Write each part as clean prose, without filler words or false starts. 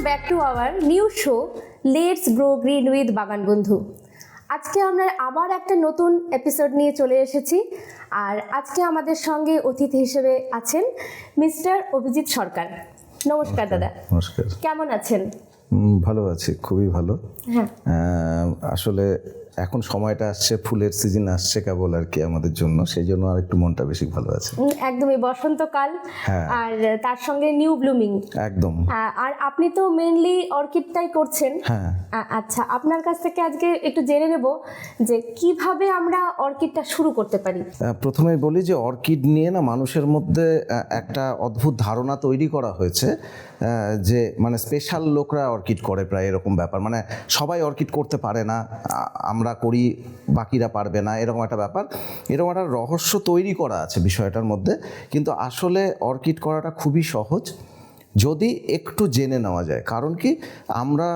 Back to our new show let's grow green with বাগান বন্ধু। আজকে আমরা আবার একটা নতুন এপিসোড নিয়ে চলে এসেছি, আর আজকে আমাদের সঙ্গে অতিথি হিসেবে আছেন মিস্টার অভিজিৎ সরকার। নমস্কার দাদা। নমস্কার। কেমন আছেন? ভালো আছি, খুবই ভালো। হ্যাঁ, আসলে এখন সময়টা আসছে, ফুলের সিজন আসছে কেবল আর কি আমাদের জন্য, সেই জন্য আর একটু মনটা বেশি ভালো আছে। একদমই বসন্তকাল, হ্যাঁ। আর তার সঙ্গে নিউ ব্লুমিং। একদম। আর আপনি তো মেইনলি অর্কিডটাই করছেন। হ্যাঁ। আচ্ছা, আপনার কাছ থেকে আজকে একটু জেনে নেব যে কিভাবে আমরা অর্কিডটা শুরু করতে পারি। প্রথমেই বলি যে অর্কিড নিয়ে না মানুষের মধ্যে একটা অদ্ভুত ধারণা তৈরি করা হয়েছে, যে মানে স্পেশাল লোকরা অর্কিড করে, প্রায় এরকম ব্যাপার। মানে সবাই অর্কিড করতে পারে না, আমরা করি বাকিরা পারবে না, এরকম একটা ব্যাপার। এরকম একটা রহস্য তৈরি করা আছে বিষয়টার মধ্যে, কিন্তু আসলে অর্কিড করাটা খুবই সহজ যদি একটু জেনে নেওয়া যায়। কারণ কি, আমরা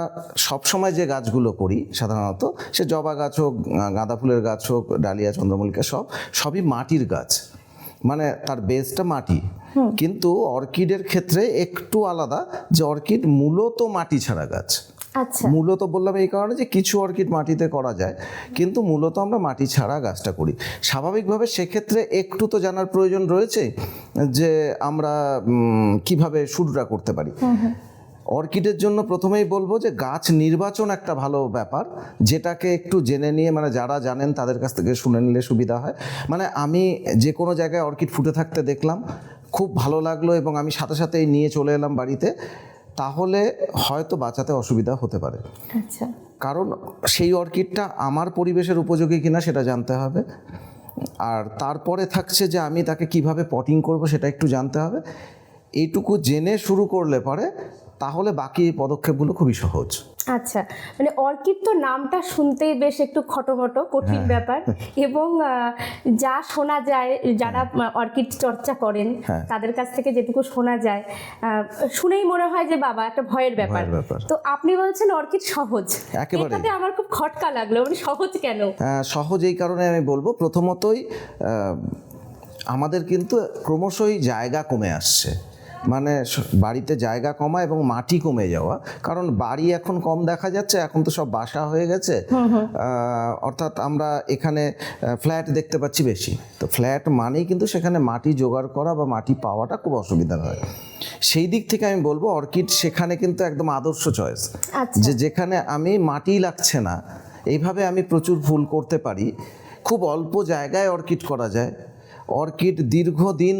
সবসময় যে গাছগুলো করি সাধারণত, সে জবা গাছ হোক, গাঁদা ফুলের গাছ হোক, ডালিয়া, চন্দ্রমল্লিকা, সবই মাটির গাছ, মানে তার বেসটা মাটি। কিন্তু অর্কিডের ক্ষেত্রে একটু আলাদা, যে অর্কিড মূলত মাটি ছাড়া গাছ। আচ্ছা, মূলত বললাম এই কারণে যে কিছু অর্কিড মাটিতে করা যায়, কিন্তু মূলত আমরা মাটি ছাড়া গাছটা করি। স্বাভাবিকভাবে সেক্ষেত্রে একটু তো জানার প্রয়োজন রয়েছে যে আমরা কিভাবে শুরুটা করতে পারি। অর্কিডের জন্য প্রথমেই বলবো যে গাছ নির্বাচন একটা ভালো ব্যাপার, যেটাকে একটু জেনে নিয়ে, মানে যারা জানেন তাদের কাছ থেকে শুনে নিলে সুবিধা হয়। মানে আমি যে কোনো জায়গায় অর্কিড ফুটে থাকতে দেখলাম, খুব ভালো লাগলো এবং আমি সাথে সাথেই নিয়ে চলে এলাম বাড়িতে, তাহলে হয়তো বাঁচাতে অসুবিধা হতে পারে। আচ্ছা, কারণ সেই অর্কিডটা আমার পরিবেশের উপযোগী কিনা সেটা জানতে হবে, আর তারপরে থাকছে যে আমি তাকে কিভাবে পটিং করব সেটা একটু জানতে হবে। এইটুকু জেনে শুরু করলে পরে তাহলে বাকি পদক্ষেপগুলো খুবই সহজ। আচ্ছা, মানে অর্কিড তো নামটা শুনতেই বেশ একটু খটোমটো কঠিন ব্যাপার, এবং যা শোনা যায়, যারা অর্কিড চর্চা করেন তাদের কাছ থেকে যেটুকু শোনা যায়, শুনেই মনে হয় যে বাবা একটা ভয়ের ব্যাপার। তো আপনি বলছেন অর্কিড সহজ, একেবারে। এটাতে আমার খুব খটকা লাগলো, মানে সহজ কেন? সহজ এই কারণে আমি বলবো, প্রথমতই আমাদের কিন্তু ক্রমশই জায়গা কমে আসছে, মানে বাড়িতে জায়গা কমা এবং মাটি কমে যাওয়া। কারণ বাড়ি এখন কম দেখা যাচ্ছে, এখন তো সব বাসা হয়ে গেছে। অর্থাৎ আমরা এখানে ফ্ল্যাট দেখতে পাচ্ছি বেশি, তো ফ্ল্যাট মানেই কিন্তু সেখানে মাটি জোগাড় করা বা মাটি পাওয়াটা খুব অসুবিধার হয়। সেই দিক থেকে আমি বলবো অর্কিড সেখানে কিন্তু একদম আদর্শ চয়েস, যে যেখানে আমি মাটি লাগছে না, এইভাবে আমি প্রচুর ফুল করতে পারি, খুব অল্প জায়গায় অর্কিড করা যায়। অর্কিড দীর্ঘদিন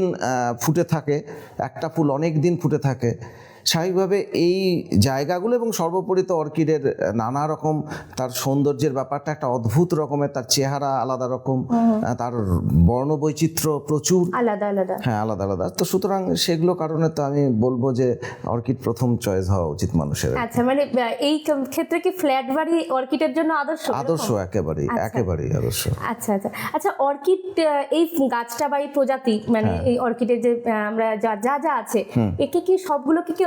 ফুটে থাকে, একটা ফুল অনেক দিন ফুটে থাকে। স্বাভাবিকভাবে এই জায়গাগুলো এবং সর্বোপরি তো অর্কিডের নানা রকম তার সৌন্দর্যের ব্যাপারটা একটা অদ্ভুত রকমের, তার চেহারা আলাদা রকম, তার বর্ণবৈচিত্র্য প্রচুর আলাদা আলাদা। হ্যাঁ, আলাদা আলাদা। তো সুতরাং সেগুলো কারণে তো আমি বলবো যে অর্কিড প্রথম চয়েস হওয়া উচিত মানুষের। আচ্ছা, মানে এই ক্ষেত্রে কি ফ্ল্যাট বাড়ি অর্কিডের জন্য আদর্শ? আদর্শ, একেবারেই একেবারেই আদর্শ। আচ্ছা আচ্ছা আচ্ছা, অর্কিড এই গাছটা বা এই প্রজাতি, মানে এই অর্কিডের যে আমরা যা যা যা আছে, একে কি সবগুলোকে কি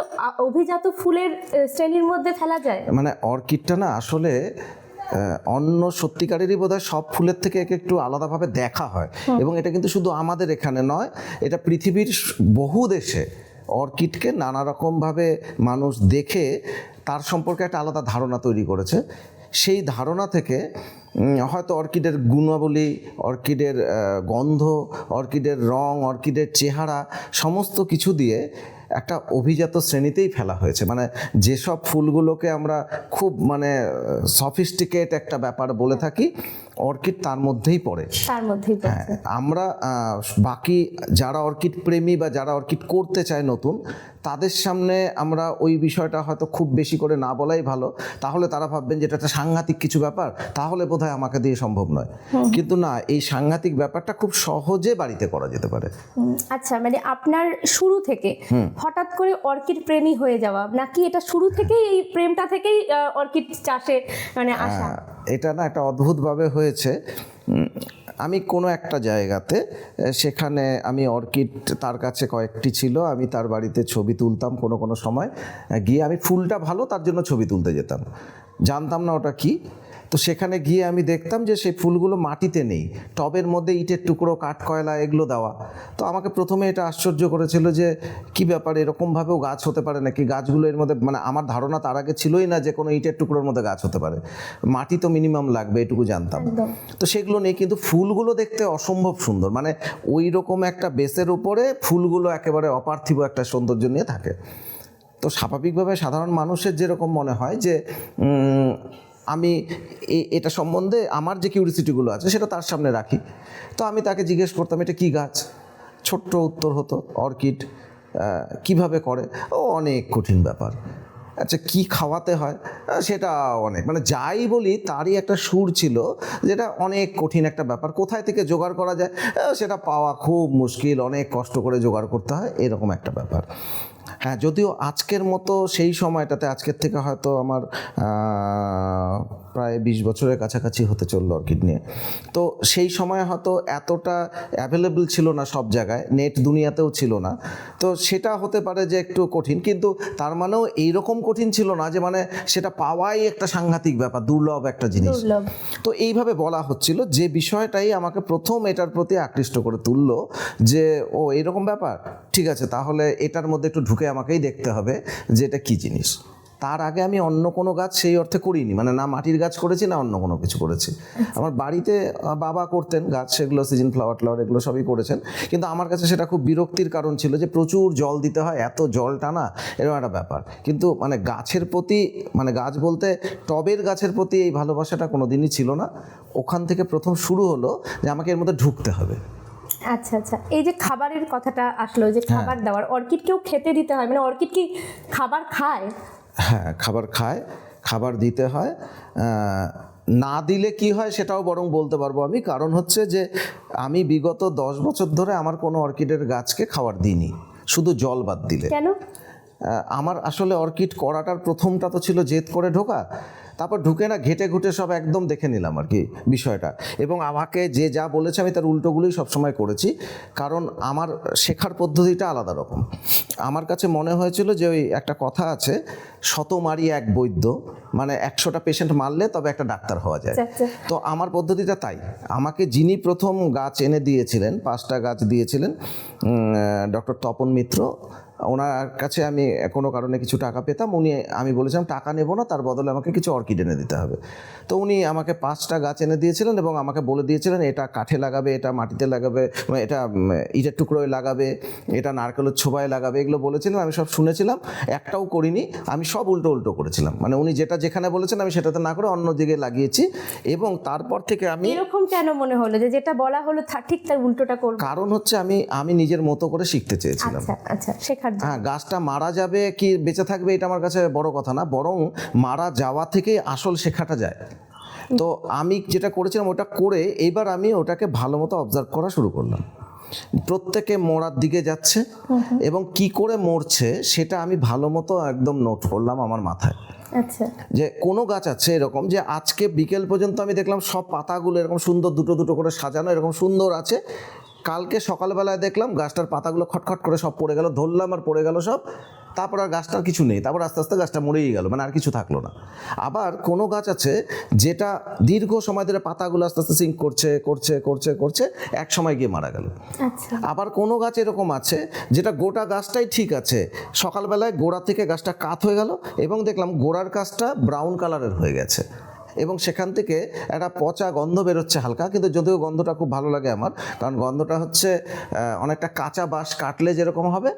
অভিজাত ফুলের শ্রেণীর মধ্যে ফেলা যায়? মানে অর্কিডটা না আসলে অন্য সত্যিকারেরই বোধহয় সব ফুলের থেকে একে একটু আলাদাভাবে দেখা হয়, এবং এটা কিন্তু শুধু আমাদের এখানে নয়, এটা পৃথিবীর বহু দেশে অর্কিডকে নানা রকমভাবে মানুষ দেখে তার সম্পর্কে একটা আলাদা ধারণা তৈরি করেছে। সেই ধারণা থেকে হয়তো অর্কিডের গুণাবলী, অর্কিডের গন্ধ, অর্কিডের রং, অর্কিডের চেহারা সমস্ত কিছু দিয়ে একটা অভিজাত শ্রেণীতেই ফেলা হয়েছে। মানে যেসব ফুলগুলোকে আমরা খুব মানে সফিস্টিকেট একটা ব্যাপার বলে থাকি, অর্কিড তার মধ্যেই পড়ে। হ্যাঁ, আমরা বাকি যারা অর্কিড প্রেমী বা যারা অর্কিড করতে চায় নতুন, তাদের সামনে আমরা ওই বিষয়টা হয়তো খুব বেশি করে না বলাই ভালো, তাহলে তারা ভাববেন যে এটা একটা সাংঘাতিক কিছু ব্যাপার, তাহলে বোধহয় আমাকে দিয়ে সম্ভব নয়। কিন্তু না, এই সাংঘাতিক ব্যাপারটা খুব সহজে বাড়িতে করা যেতে পারে। আচ্ছা, মানে আপনার শুরু থেকে হঠাৎ করে অর্কিড প্রেমী হয়ে যাওয়া, নাকি এটা শুরু থেকেই এই প্রেমটা থেকেই অর্কিড চাষে মানে আসা? এটা না একটা অদ্ভুতভাবে হয়েছে। আমি কোনো একটা জায়গাতে, সেখানে আমি অর্কিড তার কাছে কয়েকটি ছিল, আমি তার বাড়িতে ছবি তুলতাম কোনো কোনো সময় গিয়ে, আমি ফুলটা ভালো তার জন্য ছবি তুলতে যেতাম, জানতাম না ওটা কি। তো সেখানে গিয়ে আমি দেখতাম যে সেই ফুলগুলো মাটিতে নেই, টবের মধ্যে ইটের টুকরো, কাঠকয়লা এগুলো দেওয়া। তো আমাকে প্রথমে এটা আশ্চর্য করেছিল যে কি ব্যাপার, এরকমভাবেও গাছ হতে পারে নাকি? গাছগুলো এর মধ্যে, মানে আমার ধারণা তার আগে ছিলই না যে কোনো ইটের টুকরোর মধ্যে গাছ হতে পারে, মাটি তো মিনিমাম লাগবে এটুকু জানতাম। তো সেগুলো নেই, কিন্তু ফুলগুলো দেখতে অসম্ভব সুন্দর, মানে ওই রকম একটা বেসের উপরে ফুলগুলো একেবারে অপার্থিব একটা সৌন্দর্য নিয়ে থাকে। তো স্বাভাবিকভাবে সাধারণ মানুষের যেরকম মনে হয় যে আমি এটা সম্বন্ধে আমার যে কিউরিসিটিগুলো আছে সেটা তার সামনে রাখি। তো আমি তাকে জিজ্ঞেস করতাম এটা কি গাছ, ছোট্ট উত্তর হতো অর্কিড। কিভাবে করে? ও অনেক কঠিন ব্যাপার। আচ্ছা কি খাওয়াতে হয়? সেটা অনেক, মানে যাই বলি তারই একটা সুর ছিল যেটা অনেক কঠিন একটা ব্যাপার। কোথায় থেকে জোগাড় করা যায় সেটা পাওয়া খুব মুশকিল, অনেক কষ্ট করে জোগাড় করতে হয়, এরকম একটা ব্যাপার। হ্যাঁ, যদিও আজকের মতো সেই সময়টাতে, আজকের থেকে হয়তো আমার প্রায় 20 বছরের কাছাকাছি হতে চললো অর্কিড নিয়ে। তো সেই সময় হয়তো এতটা অ্যাভেলেবল ছিল না সব জায়গায়, নেট দুনিয়াতেও ছিল না। তো সেটা হতে পারে যে একটু কঠিন, কিন্তু তার মানেও এইরকম কঠিন ছিল না যে মানে সেটা পাওয়াই একটা সাংঘাতিক ব্যাপার, দুর্লভ একটা জিনিস। তো এইভাবে বলা হচ্ছিল, যে বিষয়টাই আমাকে প্রথম এটার প্রতি আকৃষ্ট করে তুললো যে ও এরকম ব্যাপার, ঠিক আছে তাহলে এটার মধ্যে একটু ঢুকে আমাকেই দেখতে হবে যে এটা কী জিনিস। তার আগে আমি অন্য কোনো গাছ সেই অর্থে করিনি, মানে না মাটির গাছ করেছি না অন্য কোনো কিছু করেছি। আমার বাড়িতে বাবা করতেন গাছ, সেগুলো সিজন ফ্লাওয়ার এগুলো সবই করেছেন, কিন্তু আমার কাছে সেটা খুব বিরক্তির কারণ ছিল যে প্রচুর জল দিতে হয়, এত জল টানা, এরকম একটা ব্যাপার। কিন্তু মানে গাছের প্রতি, মানে গাছ বলতে টবের গাছের প্রতি এই ভালোবাসাটা কোনো দিনই ছিল না। ওখান থেকে প্রথম শুরু হলো যে আমাকে এর মধ্যে ঢুকতে হবে। আচ্ছা আচ্ছা, এই যে খাবারের কথাটা আসলো, যে খাবার দেওয়ার, অর্কিডকেও খেতে দিতে হয়, মানে অর্কিড কি খাবার খায়? হ্যাঁ, খাবার খায়, খাবার দিতে হয়। না দিলে কি হয় সেটাও বরং বলতে পারবো আমি, কারণ হচ্ছে যে আমি বিগত 10 বছর ধরে আমার কোনো অর্কিডের গাছকে খাবার দিইনি, শুধু জল বাদ দিলে। কেন? আমার আসলে অর্কিড করাটার প্রথমটা তো ছিল জেদ করে ঢোকা, তারপর ঢুকে না ঘেটে ঘুটে সব একদম দেখে নিলাম আর কি বিষয়টা, এবং আমাকে যে যা বলেছে আমি তার উল্টোগুলোই সবসময় করেছি, কারণ আমার শেখার পদ্ধতিটা আলাদা রকম। আমার কাছে মনে হয়েছিল যে ওই একটা কথা আছে, শত মারি এক বৈদ্য, মানে 100টা পেশেন্ট মারলে তবে একটা ডাক্তার হওয়া যায়। তো আমার পদ্ধতিটা তাই। আমাকে যিনি প্রথম গাছ এনে দিয়েছিলেন, 5টা গাছ দিয়েছিলেন, ডক্টর তপন মিত্র, ওনার কাছে আমি কোনো কারণে কিছু টাকা পেতাম। আমি বলেছিলাম টাকা নেব না, তার বদলে আমাকে কিছু অর্কিড এনে দিতে হবে। তো উনি আমাকে 5টা গাছ এনে দিয়েছিলেন এবং আমাকে বলে দিয়েছিলেন এটা কাঠে লাগাবে, এটা মাটিতে লাগাবে, এটা ইটের টুকরোয় লাগাবে, এটা নারকেলের ছোবায় লাগাবে, এগুলো বলেছিলেন। আমি সব শুনেছিলাম, একটাও করিনি, আমি সব উল্টো উল্টো করেছিলাম। মানে উনি যেটা যেখানে বলেছেন আমি সেটাতে না করে অন্য দিকে লাগিয়েছি, এবং তারপর থেকে আমি এরকম কেন মনে হলো যে যেটা বলা হলো ঠিক তার উল্টোটা করব? কারণ হচ্ছে আমি নিজের মতো করে শিখতে চেয়েছিলাম। আচ্ছা আচ্ছা, শেখার। হ্যাঁ, গাছটা মারা যাবে কি বেঁচে থাকবে এটা আমার কাছে বড় কথা না, বরং মারা যাওয়া থেকে আসল শেখাটা যায়। তো আমি যেটা করেছিলাম ওটা করে এইবার আমি ওটাকে ভালো মতো অবজার্ভ করা শুরু করলাম। প্রত্যেকে মরার দিকে যাচ্ছে এবং কি করে মরছে সেটা আমি ভালো মতো একদম নোট করলাম আমার মাথায়। আচ্ছা, যে কোনো গাছ আছে এরকম যে আজকে বিকেল পর্যন্ত আমি দেখলাম সব পাতাগুলো এরকম সুন্দর দুটো দুটো করে সাজানো, এরকম সুন্দর আছে। কালকে সকালবেলায় দেখলাম গাছটার পাতাগুলো খটখট করে সব পড়ে গেল, ধরলাম আর পড়ে গেল সব। তারপর আর গাছটার কিছু নেই, তারপর আস্তে আস্তে গাছটা মরেই গেল, মানে আর কিছু থাকলো না। আবার কোনো গাছ আছে যেটা দীর্ঘ সময় ধরে পাতাগুলো আস্তে আস্তে সিঙ্ক করছে করছে করছে করছে, এক সময় গিয়ে মারা গেল। আবার কোনো গাছ এরকম আছে যেটা গোটা গাছটাই ঠিক আছে, সকালবেলায় গোড়া থেকে গাছটা কাত হয়ে গেল এবং দেখলাম গোড়ার গাছটা ব্রাউন কালারের হয়ে গেছে এবং সেখান থেকে একটা পচা গন্ধ বেরোচ্ছে হালকা, কিন্তু যদিও গন্ধটা খুব ভালো লাগে আমার, কারণ গন্ধটা হচ্ছে অনেকটা কাঁচা বাঁশ কাটলে যেরকম হবে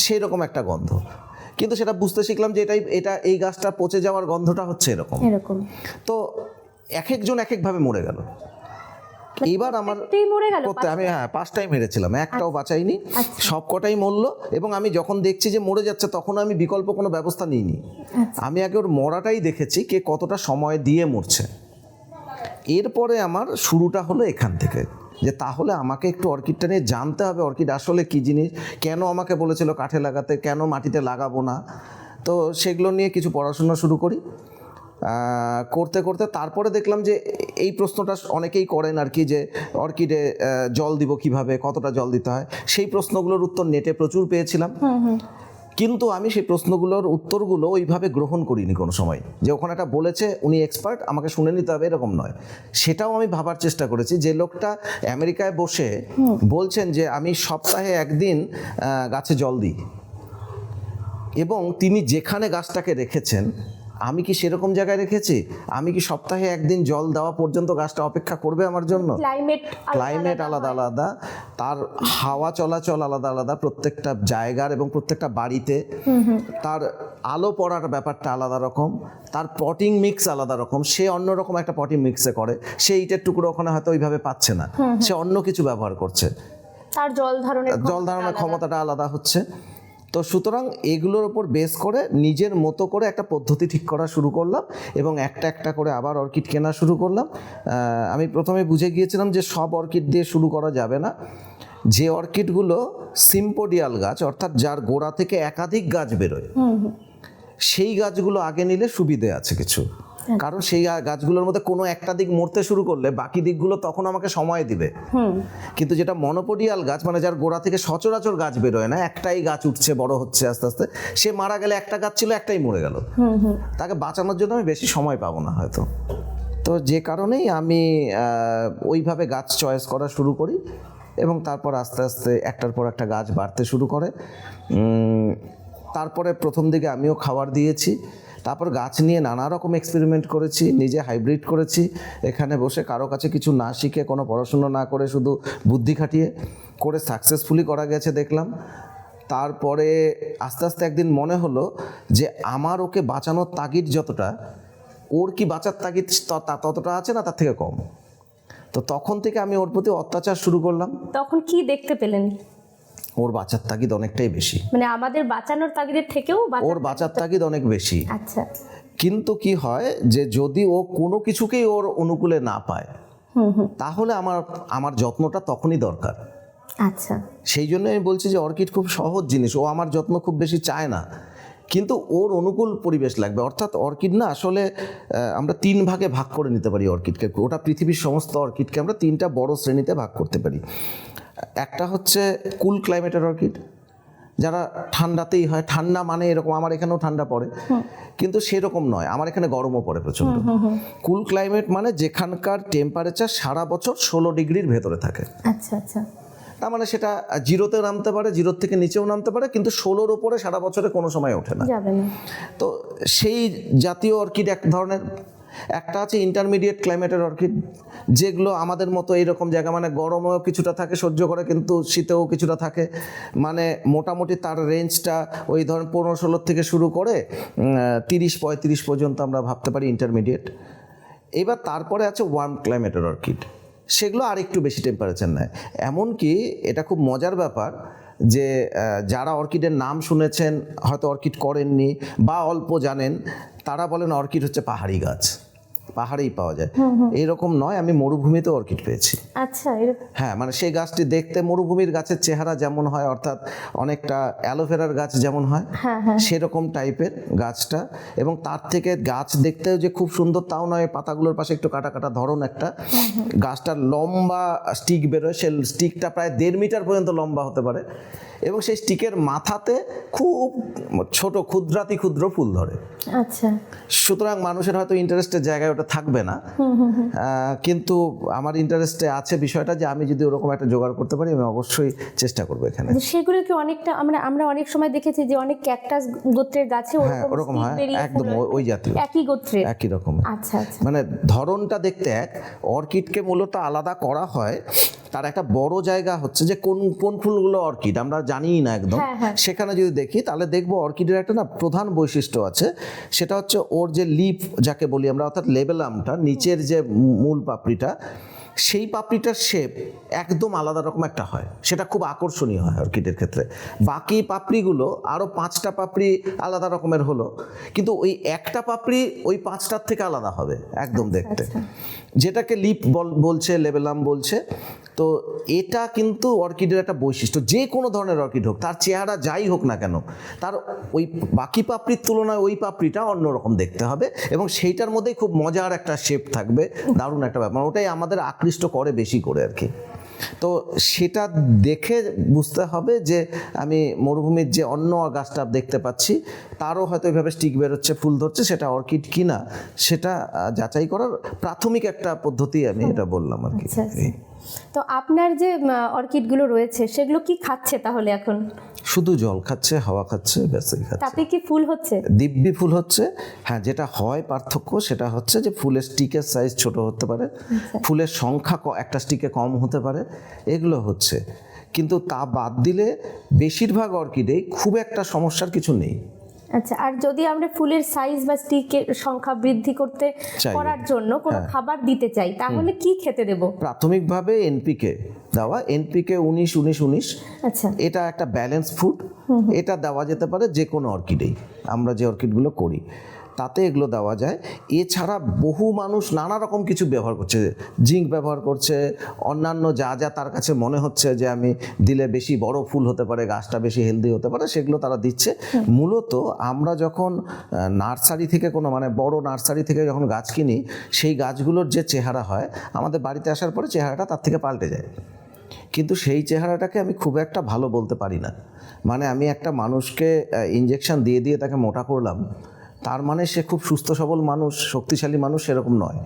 সেই রকম একটা গন্ধ। কিন্তু সেটা বুঝতে শিখলাম যে এই গাছটা পচে যাওয়ার গন্ধটা হচ্ছে এরকম। তো এক একজন এক একভাবে মরে গেল। এবার আমার করতে আমি 5টাই মেরেছিলাম, একটাও বাঁচাইনি, সব কটাই মরলো। এবং আমি যখন দেখছি যে মরে যাচ্ছে তখন আমি বিকল্প কোনো ব্যবস্থা নিইনি, আমি আগে ওর মরাটাই দেখেছি কে কতটা সময় দিয়ে মরছে। এরপরে আমার শুরুটা হলো এখান থেকে, যে তাহলে আমাকে একটু অর্কিডটা নিয়ে জানতে হবে, অর্কিড আসলে কী জিনিস, কেন আমাকে বলেছিল কাঠে লাগাতে, কেন মাটিতে লাগাবো না। তো সেগুলো নিয়ে কিছু পড়াশোনা শুরু করি। করতে করতে তারপরে দেখলাম যে এই প্রশ্নটা অনেকেই করেন আর কি, যে অর্কিডে জল দিব কিভাবে, কতটা জল দিতে হয়, সেই প্রশ্নগুলোর উত্তর নেটে প্রচুর পেয়েছিলাম। কিন্তু আমি সেই প্রশ্নগুলোর উত্তরগুলো ওইভাবে গ্রহণ করিনি কোনো সময়, যে ওখানে একটা বলেছে উনি এক্সপার্ট আমাকে শুনে নিতে হবে, এরকম নয়। সেটাও আমি ভাবার চেষ্টা করেছি, যে লোকটা আমেরিকায় বসে বলছেন যে আমি সপ্তাহে একদিন গাছে জল দিই, এবং তিনি যেখানে গাছটাকে রেখেছেন আমি কি সেরকম জায়গায় রেখেছি? আমি কি সপ্তাহে একদিন জল দেওয়া পর্যন্ত গাছটা অপেক্ষা করবে আমার জন্য? ক্লাইমেট আলাদা আলাদা, তার হাওয়া চলাচল আলাদা আলাদা প্রত্যেকটা জায়গার এবং প্রত্যেকটা বাড়িতে, তার আলো পড়ার ব্যাপারটা আলাদা রকম, তার পটিং মিক্স আলাদা রকম। সে অন্যরকম একটা পটিং মিক্সে করে, সে ইটের টুকরো ওখানে হয়তো ওইভাবে পাচ্ছে না, সে অন্য কিছু ব্যবহার করছে, তার জল ধারণের ক্ষমতাটা আলাদা হচ্ছে। তো সুতরাং এগুলোর উপর বেস করে নিজের মতো করে একটা পদ্ধতি ঠিক করা শুরু করলাম, এবং একটা একটা করে আবার অর্কিড কেনা শুরু করলাম। আমি প্রথমে বুঝে গিয়েছিলাম যে সব অর্কিড দিয়ে শুরু করা যাবে না। যে অর্কিডগুলো সিম্পোডিয়াল গাছ, অর্থাৎ যার গোড়া থেকে একাধিক গাছ বেরোয়, সেই গাছগুলো আগে নিলে সুবিধে আছে কিছু, কারণ সেই গাছগুলোর মধ্যে কোনো একটা দিক মরতে শুরু করলে বাকি দিকগুলো তখন আমাকে সময় দিবে। কিন্তু যেটা মনোপোডিয়াল গাছ, মানে যার গোড়া থেকে সচরাচর গাছ বেরোয় না, একটাই গাছ উঠছে বড় হচ্ছে আস্তে আস্তে, সে মারা গেলে একটা গাছ ছিল একটাই মরে গেল, তাকে বাঁচানোর জন্য আমি বেশি সময় পাবো না হয়তো। তো যে কারণেই আমি ওইভাবে গাছ চয়েস করা শুরু করি, এবং তারপর আস্তে আস্তে একটার পর একটা গাছ বাড়তে শুরু করে। তারপরে প্রথম দিকে আমিও খাবার দিয়েছি, তারপর গাছ নিয়ে নানা রকম এক্সপেরিমেন্ট করেছি, নিজে হাইব্রিড করেছি, এখানে বসে কারো কাছে কিছু না শিখে, কোনো পড়াশুনো না করে, শুধু বুদ্ধি খাটিয়ে করে সাকসেসফুলি করা গেছে দেখলাম। তারপরে আস্তে আস্তে একদিন মনে হলো যে আমার ওকে বাঁচানোর তাগিদ যতটা, ওর কি বাঁচার তাগিদ ততটা আছে না, তার থেকে কম। তো তখন থেকে আমি ওর প্রতি অত্যাচার শুরু করলাম। তখন কি দেখতে পেলেন? ওর বাঁচার তাগিদ অনেকটাই বেশি, মানে আমাদের বাঁচানোর তাগিদের থেকেও ওর বাঁচার তাগিদ অনেক বেশি। আচ্ছা। কিন্তু কি হয় যে যদি ও কোনো কিছুকেই ওর অনুকূলে না পায়, তাহলে আমার যত্নটা তখনই দরকার। আচ্ছা। সেই জন্য আমি বলছি যে অর্কিড খুব সহজ জিনিস, ও আমার যত্ন খুব বেশি চায় না, কিন্তু ওর অনুকূল পরিবেশ লাগবে। অর্থাৎ অর্কিড না আসলে আমরা 3 ভাগে ভাগ করে নিতে পারি অর্কিডকে। ওটা পৃথিবীর সমস্ত অর্কিডকে আমরা 3টা বড় শ্রেণীতে ভাগ করতে পারি। একটা হচ্ছে কুল ক্লাইমেটের অর্কিড, যারা ঠান্ডাতেই হয়, ঠান্ডা মানে এরকম আমার এখানেও ঠান্ডা পড়ে, কিন্তু সেরকম নয়, আমার এখানে গরমও পড়ে প্রচণ্ড। কুল ক্লাইমেট মানে যেখানকার টেম্পারেচার সারা বছর 16 ডিগ্রির ভেতরে থাকে। আচ্ছা আচ্ছা। তার মানে সেটা 0-তেও নামতে পারে, 0 থেকে নিচেও নামতে পারে, কিন্তু 16-র উপরে সারা বছরে কোনো সময় ওঠে না। তো সেই জাতীয় অর্কিড এক ধরনের। একটা আছে ইন্টারমিডিয়েট ক্লাইমেটের অর্কিড, যেগুলো আমাদের মতো এইরকম জায়গা, মানে গরমেও কিছুটা থাকে সহ্য করে, কিন্তু শীতেও কিছুটা থাকে, মানে মোটামুটি তার রেঞ্জটা ওই ধরেন 15-16 থেকে শুরু করে 30-35 পর্যন্ত আমরা ভাবতে পারি ইন্টারমিডিয়েট। এবার তারপরে আছে ওয়ার্ম ক্লাইমেটের অর্কিড, সেগুলো আর একটু বেশি টেম্পারেচার নেয়। এমনকি এটা খুব মজার ব্যাপার যে যারা অর্কিডের নাম শুনেছেন, হয়তো অর্কিড করেননি বা অল্প জানেন, তারা বলেন অর্কিড হচ্ছে পাহাড়ি গাছ, পাহাড়েই পাওয়া যায়। এরকম নয়, আমি মরুভূমিতে অর্কিড পেয়েছি। আচ্ছা। হ্যাঁ, মানে সেই গাছটি দেখতে মরুভূমির গাছের চেহারা যেমন হয়, অর্থাৎ অনেকটা অ্যালোভেরার গাছ যেমন হয় সেরকম টাইপের গাছটা, এবং তার থেকে গাছ দেখতেও যে খুব সুন্দর তাও নয়, পাতাগুলোর পাশে একটু কাটা কাটা ধরন একটা। গাছটার লম্বা স্টিক বেরোয়, সে স্টিকটা প্রায় 1.5 মিটার পর্যন্ত লম্বা হতে পারে, এবং সেই স্টিকের মাথাতে খুব ছোট ক্ষুদ্রাতি ক্ষুদ্র ফুল ধরে। আচ্ছা। সুতরাং মানুষের হয়তো ইন্টারেস্টের জায়গায় ওটা থাকবে না, কিন্তু আমার ইন্টারেস্টে আছে বিষয়টা, যে আমি যদি ওরকম একটা জোগাড় করতে পারি আমি অবশ্যই চেষ্টা করবো এখানে। সেগুলো কি অনেকটা আমরা অনেক সময় দেখেছি যে অনেক ক্যাকটাস গোত্রের গাছে ওরকম হয়, একদম ওই জাতীয়, একই গোত্রের, একই রকম। আচ্ছা আচ্ছা। মানে ধরনটা দেখতে এক। অর্কিডকে মূলত আলাদা করা হয়, তার একটা বড় জায়গা হচ্ছে যে কোন কোন ফুলগুলো অর্কিড আমরা জানিই না একদম। সেখানে যদি দেখি তাহলে দেখবো অর্কিডের একটা না প্রধান বৈশিষ্ট্য আছে, সেটা হচ্ছে ওর যে লিফ যাকে বলি আমরা, অর্থাৎ লেবেলামটা, নিচের যে মূল পাপড়িটা, সেই পাপড়িটার শেপ একদম আলাদা রকম একটা হয়, সেটা খুব আকর্ষণীয় হয় অর্কিডের ক্ষেত্রে। বাকি পাপড়িগুলো আরও 5টা পাপড়ি আলাদা রকমের হলো, কিন্তু ওই একটা পাপড়ি ওই 5টার থেকে আলাদা হবে একদম দেখতে, যেটাকে লিপ বলছে, লেবেলাম বলছে। তো এটা কিন্তু অর্কিডের একটা বৈশিষ্ট্য, যে কোনো ধরনের অর্কিড হোক, তার চেহারা যাই হোক না কেন, তার ওই বাকি পাপড়ির তুলনায় ওই পাপড়িটা অন্যরকম দেখতে হবে, এবং সেইটার মধ্যেই খুব মজার একটা শেপ থাকবে, দারুণ একটা ব্যাপার। ওটাই আমাদের আকৃষ্ট করে বেশি করে আর কি। তো সেটা দেখে বুঝতে হবে যে আমি মরুভূমির যে অন্য গাছটা দেখতে পাচ্ছি তারও হয়তো এইভাবে স্টিক বেরোচ্ছে, ফুল ধরছে, সেটা অর্কিড কিনা সেটা যাচাই করার প্রাথমিক একটা পদ্ধতি আমি এটা বললাম আর কি। আচ্ছা, আচ্ছা। তো আপনার যে অর্কিডগুলো রয়েছে সেগুলো কি খাচ্ছে তাহলে এখন? শুধু জল খাচ্ছে, হাওয়া খাচ্ছে, ব্যাসই খাচ্ছে। তাতে কি ফুল হচ্ছে? দিব্যি ফুল হচ্ছে। হ্যাঁ, যেটা হয় পার্থক্য সেটা হচ্ছে যে ফুলের স্টিকের সাইজ ছোট হতে পারে, ফুলের সংখ্যা একটা স্টিকে কম হতে পারে, এগুলো হচ্ছে। কিন্তু তা বাদ দিলে বেশিরভাগ অর্কিডেই খুব একটা সমস্যার কিছু নেই। আচ্ছা, আর যদি আমরা ফুলের সাইজ বা স্টিকের সংখ্যা বৃদ্ধি করার জন্য কোনো খাবার দিতে চাই তাহলে কি খেতে দেব? প্রাথমিকভাবে এনপিকে দেওয়া, এনপিকে 19-19-19, আচ্ছা, এটা একটা ব্যালেন্স ফুড, এটা দেওয়া যেতে পারে যে কোনো অর্কিডেই, আমরা যে অর্কিডগুলো করি তাতে এগুলো দেওয়া যায়। এছাড়া বহু মানুষ নানা রকম কিছু ব্যবহার করছে, জিঙ্ক ব্যবহার করছে, অন্যান্য যা যা তার কাছে মনে হচ্ছে যে আমি দিলে বেশি বড় ফুল হতে পারে, গাছটা বেশি হেলদি হতে পারে, সেগুলো তারা দিচ্ছে। মূলত আমরা যখন নার্সারি থেকে কোনো বড় নার্সারি থেকে যখন গাছ কিনি, সেই গাছগুলোর যে চেহারা হয় আমাদের বাড়িতে আসার পরে চেহারাটা তার থেকে পাল্টে যায়। কিন্তু সেই চেহারাটাকে আমি খুব একটা ভালো বলতে পারি না। আমি একটা মানুষকে ইনজেকশন দিয়ে দিয়ে তাকে মোটা করলাম, তার মানে সে খুব সুস্থ সবল মানুষ, শক্তিশালী মানুষ, সেরকম নয়।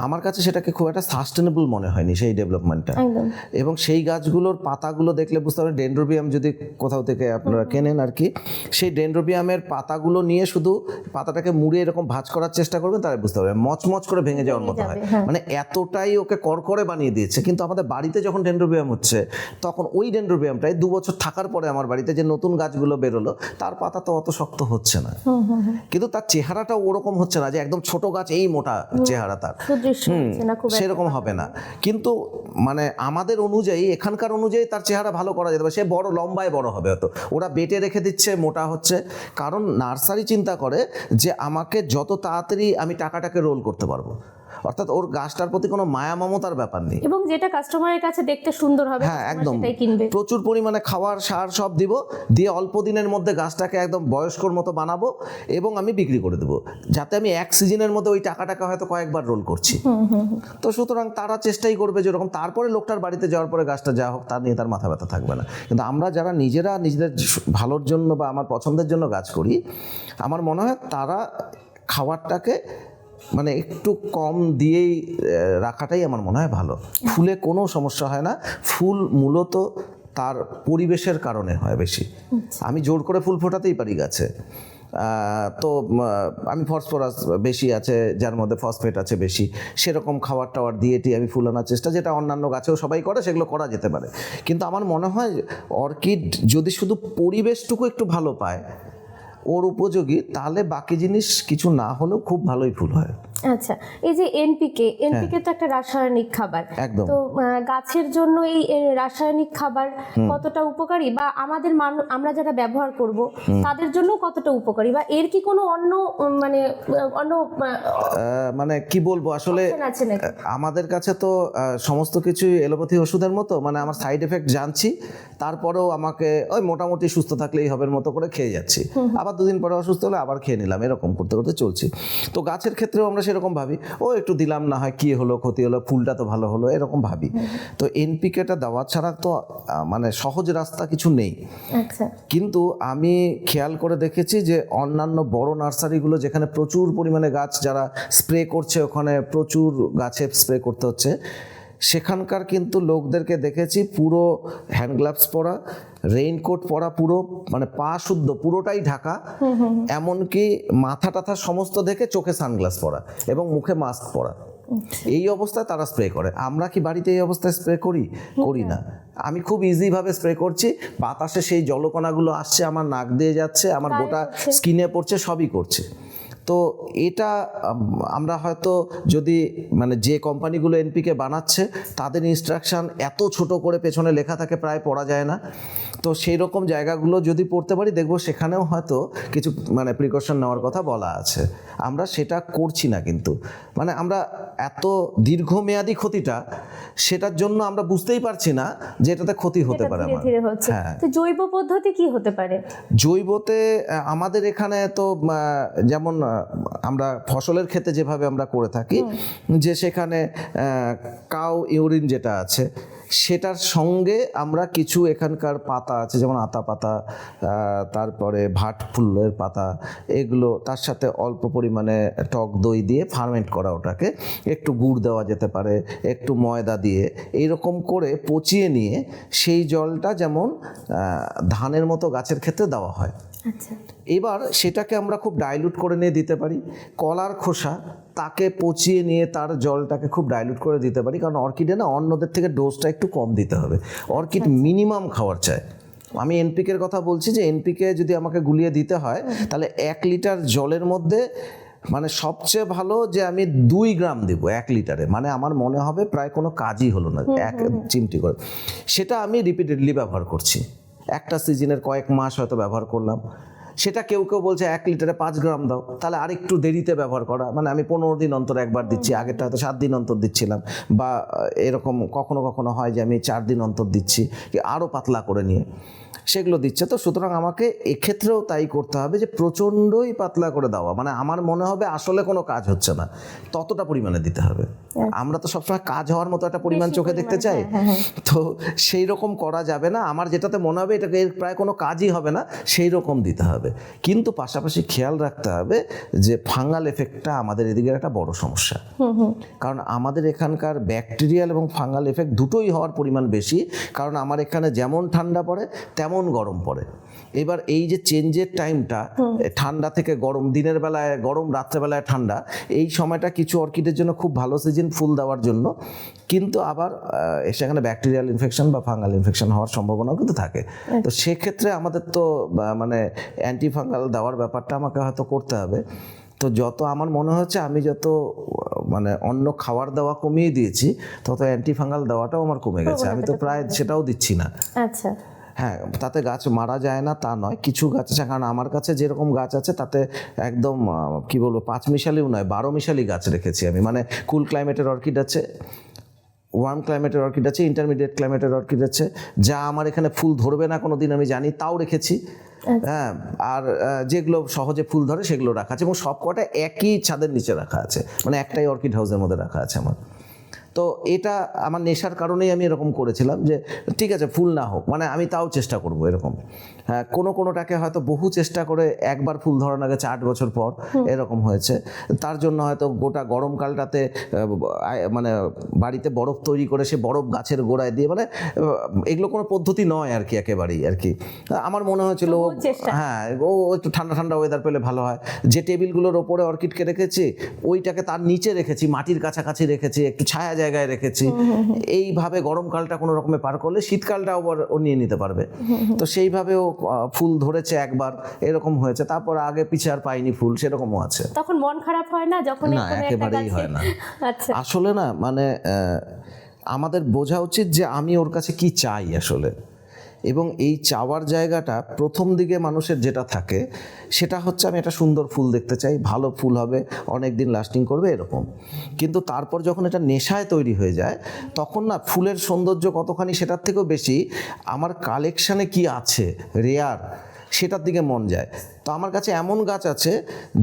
আমার কাছে সেটাকে খুব একটা সাস্টেনেবল মনে হয়নি সেই ডেভেলপমেন্টটা। এবং সেই গাছগুলোর পাতাগুলো দেখলে বুঝতে পারবেন, ডেনড্রোবিয়াম যদি কোথাও থেকে আপনারা কেনেন আর কি, সেই ডেনড্রোবিয়ামের পাতাগুলো নিয়ে শুধু পাতাটাকে মুড়ে এরকম ভাঁজ করার চেষ্টা করবেন, তাহলে বুঝতে পারবেন মচমচ করে ভেঙে যাওয়ার মতো হয়। এতটাই ওকে করকরে বানিয়ে দিয়েছে। কিন্তু আমাদের বাড়িতে যখন ডেনড্রোবিয়াম হচ্ছে তখন ওই ডেনড্রোবিয়ামটাই 2 বছর থাকার পরে আমার বাড়িতে যে নতুন গাছগুলো বেরোলো তার পাতা তো অত শক্ত হচ্ছে না, কিন্তু তার চেহারাটাও ওরকম হচ্ছে না যে একদম ছোট গাছ এই মোটা চেহারা তার, সেরকম হবে না। কিন্তু আমাদের অনুযায়ী, এখানকার অনুযায়ী তার চেহারা ভালো করা যেতে পারে, সে বড় লম্বায় বড় হবে। হয়তো ওরা বেটে রেখে দিচ্ছে, মোটা হচ্ছে, কারণ নার্সারি চিন্তা করে যে আমাকে যত তাড়াতাড়ি আমি টাকাটাকে রোল করতে পারবো, অর্থাৎ ওর গাছটার প্রতি কোনো মায়া মমতার ব্যাপার নেই, এবং যেটা কাস্টমারের কাছে দেখতে সুন্দর হবে, হ্যাঁ একদম, সেটাই কিনবে। প্রচুর পরিমাণে খাবার সার সব দিব, দিয়ে অল্প দিনের মধ্যে গাছটাকে একদম বয়স্কর মতো বানাবো এবং আমি বিক্রি করে দেবো, যাতে আমি এক সিজনের মধ্যে ওই টাকাটাকে হয়তো কয়েকবার রোল করছি। তো সুতরাং তারা চেষ্টাই করবে যেরকম, তারপরে লোকটার বাড়িতে যাওয়ার পরে গাছটা যা হোক তার নিয়ে তার মাথা ব্যথা থাকবে না। কিন্তু আমরা যারা নিজেরা নিজেদের ভালোর জন্য বা আমার পছন্দের জন্য গাছ করি, আমার মনে হয় তারা খাবারটাকে একটু কম দিয়েই রাখাটাই আমার মনে হয় ভালো। ফুলে কোনো সমস্যা হয় না, ফুল মূলত তার পরিবেশের কারণে হয় বেশি। আমি জোর করে ফুল ফোটাতেই পারি গাছে, তো আমি ফসফরাস বেশি আছে, যার মধ্যে ফসফেট আছে বেশি, সেরকম খাবার টাওয়ার দিয়েটি আমি ফুল আনার চেষ্টা, যেটা অন্যান্য গাছেও সবাই করে, সেগুলো করা যেতে পারে। কিন্তু আমার মনে হয় অর্কিড যদি শুধু পরিবেশটুকু একটু ভালো পায়, ওর উপযোগী, তাহলে বাকি জিনিস কিছু না হলেও খুব ভালোই ফুল হয়। আচ্ছা, এই যে এনপিকে তো একটা রাসায়নিক খাবার, একদম। তো গাছের জন্য এই রাসায়নিক খাবার কতটা উপকারী, বা আমাদের আমরা যারা ব্যবহার করব তাদের জন্য কতটা উপকারী, বা এর কি কোনো অন্য কি বলবো আসলে, আমাদের কাছে তো সমস্ত কিছুই এলোপ্যাথি ওষুধের মতো, আমার সাইড এফেক্ট জানছি, তারপরেও আমাকে ওই মোটামুটি সুস্থ থাকলেই হবে মতো করে খেয়ে যাচ্ছি, আবার 2 দিন পরে অসুস্থ হলে আবার খেয়ে নিলাম, এরকম করতে করতে চলছি। তো গাছের ক্ষেত্রেও আমরা সেরকম ভাবি, ও একটু দিলাম, না হয় কি হলো, ক্ষতি হলো, ফুলটা তো ভালো হলো, এরকম ভাবি। তো এনপিকেটা দেওয়া ছাড়া তো সহজ রাস্তা কিছু নেই। আচ্ছা, কিন্তু আমি খেয়াল করে দেখেছি যে অন্যান্য বড় নার্সারিগুলো যেখানে প্রচুর পরিমাণে গাছ যারা স্প্রে করছে, ওখানে প্রচুর গাছে স্প্রে করতে হচ্ছে, সেখানকার কিন্তু লোকদেরকে দেখেছি পুরো হ্যান্ড গ্লাভস পরা, রেইনকোট পরা, পুরো পা শুদ্ধ পুরোটাই ঢাকা, এমনকি মাথা টাথা সমস্ত দেখে চোখে সানগ্লাস পরা এবং মুখে মাস্ক পরা, এই অবস্থায় তারা স্প্রে করে। আমরা কি বাড়িতে এই অবস্থায় স্প্রে করি না। আমি খুব ইজিভাবে স্প্রে করছি, বাতাসে সেই জলকণাগুলো আসছে, আমার নাক দিয়ে যাচ্ছে, আমার গোটা স্কিনে পড়ছে, সবই করছে। তো এটা আমরা হয়তো যদি যে কোম্পানিগুলো এনপিকে বানাচ্ছে তাদের ইনস্ট্রাকশন এত ছোট করে পেছনে লেখা থাকে, প্রায় পড়া যায় না। তো সেই রকম জায়গাগুলো যদি পড়তে পারি দেখবো সেখানেও হয়তো কিছু মানে প্রিকশন নেওয়ার কথা বলা আছে। আমরা সেটা করছি না, কিন্তু মানে আমরা এত দীর্ঘমেয়াদী ক্ষতিটা, সেটার জন্য আমরা বুঝতেই পারছি না যে এটাতে ক্ষতি হতে পারে ধীরে আমার। ধীরে হচ্ছে। তো জৈব পদ্ধতি কি হতে পারে? জৈবতে আমাদের এখানে তো যেমন আমরা ফসলের ক্ষেত্রে যেভাবে আমরা করে থাকি, যে সেখানে কাউ ইউরিন যেটা আছে সেটার সঙ্গে আমরা কিছু এখানকার পাতা আছে, যেমন আতা পাতা, তারপরে ভাট ফুলের পাতা, এগুলো তার সাথে অল্প পরিমাণে টক দই দিয়ে ফার্মেন্ট করা, ওটাকে একটু গুড় দেওয়া যেতে পারে, একটু ময়দা দিয়ে এইরকম করে পচিয়ে নিয়ে সেই জলটা যেমন ধানের মতো গাছের ক্ষেত্রে দেওয়া হয়। আচ্ছা, এবার সেটাকে আমরা খুব ডাইলুট করে নিয়ে দিতে পারি। কলার খোসা তাকে পচিয়ে নিয়ে তার জলটাকে খুব ডাইলুট করে দিতে পারি, কারণ অর্কিডে না অন্যদের থেকে ডোজটা একটু কম দিতে হবে। অর্কিড মিনিমাম খাওয়ার চায়। আমি এনপিকের কথা বলছি, যে এনপিকে যদি আমাকে গুলিয়ে দিতে হয় তাহলে 1 লিটার জলের মধ্যে মানে সবচেয়ে ভালো যে আমি 2 গ্রাম দেব 1 লিটারে, মানে আমার মনে হবে প্রায় কোনো কাজই হলো না, 1 চিমটি করে। সেটা আমি রিপিটেডলি ব্যবহার করছি, একটা সিজনের কয়েক মাস হয়তো ব্যবহার করলাম। সেটা কেউ কেউ বলছে 1 লিটারে 5 গ্রাম দাও, তাহলে আরেকটু দেরিতে ব্যবহার করা, মানে আমি 15 দিন অন্তর একবার দিচ্ছি, আগেরটা হয়তো 7 দিন অন্তর দিচ্ছিলাম, বা এরকম কখনো কখনো হয় যে আমি 4 দিন অন্তর দিচ্ছি, কি আরও পাতলা করে নিয়ে সেগুলো দিচ্ছে। তো সুতরাং আমাকে এক্ষেত্রেও তাই করতে হবে যে প্রচণ্ডই পাতলা করে দেওয়া, মানে আমার মনে হবে আসলে কোনো কাজ হচ্ছে না, ততটা পরিমাণে দিতে হবে। আমরা তো সবসময় কাজ হওয়ার মতো একটা পরিমাণ চোখে দেখতে চাই, তো সেই রকম করা যাবে না। আমার যেটাতে মনে হবে এটাকে প্রায় কোনো কাজই হবে না, সেই রকম দিতে হবে। কিন্তু পাশাপাশি খেয়াল রাখতে হবে যে ফাঙ্গাল এফেক্টটা আমাদের এদিকের একটা বড় সমস্যা, কারণ আমাদের এখানকার ব্যাকটেরিয়াল এবং ফাঙ্গাল এফেক্ট দুটোই হওয়ার পরিমাণ বেশি, কারণ আমার এখানে যেমন ঠান্ডা পড়ে তেমন গরম পড়ে। এবার এই যে চেঞ্জের টাইমটা, ঠান্ডা থেকে গরম, দিনের বেলায় গরম, রাত্রেবেলায় ঠান্ডা, এই সময়টা কিছু অর্কিডের জন্য খুব ভালো সিজন ফুল দেওয়ার জন্য, কিন্তু আবার সেখানে ব্যাকটেরিয়াল ইনফেকশন বা ফাঙ্গাল ইনফেকশন হওয়ার সম্ভাবনাও কিন্তু থাকে। তো সেক্ষেত্রে আমাদের তো মানে অ্যান্টি ফাঙ্গাল দেওয়ার ব্যাপারটা আমাকে হয়তো করতে হবে। তো যত আমার মনে হচ্ছে আমি যত মানে অন্য খাবার দেওয়া কমিয়ে দিয়েছি, তত অ্যান্টি ফাঙ্গাল দেওয়াটাও আমার কমে গেছে। আমি তো প্রায় সেটাও দিচ্ছি না। আচ্ছা, হ্যাঁ, তাতে গাছ মারা যায় না তা নয়, কিছু গাছ আছে, কারণ আমার কাছে যেরকম গাছ আছে তাতে একদম কি বলবো 5 মিশালিও নয়, 12 মিশালি গাছ রেখেছি আমি। মানে কুল ক্লাইমেটের অর্কিড আছে, ওয়ার্ম ক্লাইমেটের অর্কিড আছে, ইন্টারমিডিয়েট ক্লাইমেটের অর্কিড আছে, যা আমার এখানে ফুল ধরবে না কোনো দিন আমি জানি, তাও রেখেছি। হ্যাঁ, আর যেগুলো সহজে ফুল ধরে সেগুলো রাখা আছে, এবং সব কটা একই ছাদের নিচে রাখা আছে, মানে একটাই অর্কিড হাউসের মধ্যে রাখা আছে আমার। তো এটা আমার নেশার কারণেই আমি এরকম করেছিলাম, যে ঠিক আছে ফুল না হোক, মানে আমি তাও চেষ্টা করব এরকম। হ্যাঁ, কোনোটাকে হয়তো বহু চেষ্টা করে একবার ফুল ধরানো গেছে 8 বছর পর, এরকম হয়েছে। তার জন্য হয়তো গোটা গরমকালটাতে মানে বাড়িতে বরফ তৈরি করে সে বরফ গাছের গোড়ায় দিয়ে, মানে এগুলো কোনো পদ্ধতি নয় আর কি, একেবারেই আর কি। আমার মনে হয়েছিল হ্যাঁ ও একটু ঠান্ডা ঠান্ডা ওয়েদার পেলে ভালো হয়। যে টেবিলগুলোর ওপরে অর্কিডকে রেখেছি ওইটাকে তার নিচে রেখেছি, মাটির কাছাকাছি রেখেছি, একটু ছায়া জায়গায় রেখেছি। এইভাবে গরমকালটা কোনো রকমে পার করলে শীতকালটাও ও নিয়ে নিতে পারবে। তো সেইভাবেও ফুল ধরেছে একবার, এরকম হয়েছে। তারপর আগে পিছে আর পাইনি ফুল, সেরকমও আছে। তখন মন খারাপ হয় না যখন? না, একেবারেই হয় না। আচ্ছা, আসলে না, মানে আমাদের বোঝা উচিত যে আমি ওর কাছে কি চাই আসলে, এবং এই চাওয়ার জায়গাটা প্রথম দিকে মানুষের যেটা থাকে সেটা হচ্ছে আমি একটা সুন্দর ফুল দেখতে চাই, ভালো ফুল হবে, অনেক দিন লাস্টিং করবে, এরকম। কিন্তু তারপর যখন এটা নেশায় তৈরি হয়ে যায়, তখন না ফুলের সৌন্দর্য কতখানি সেটার থেকেও বেশি আমার কালেকশানে কি আছে রেয়ার, সেটার দিকে মন যায়। তো আমার কাছে এমন গাছ আছে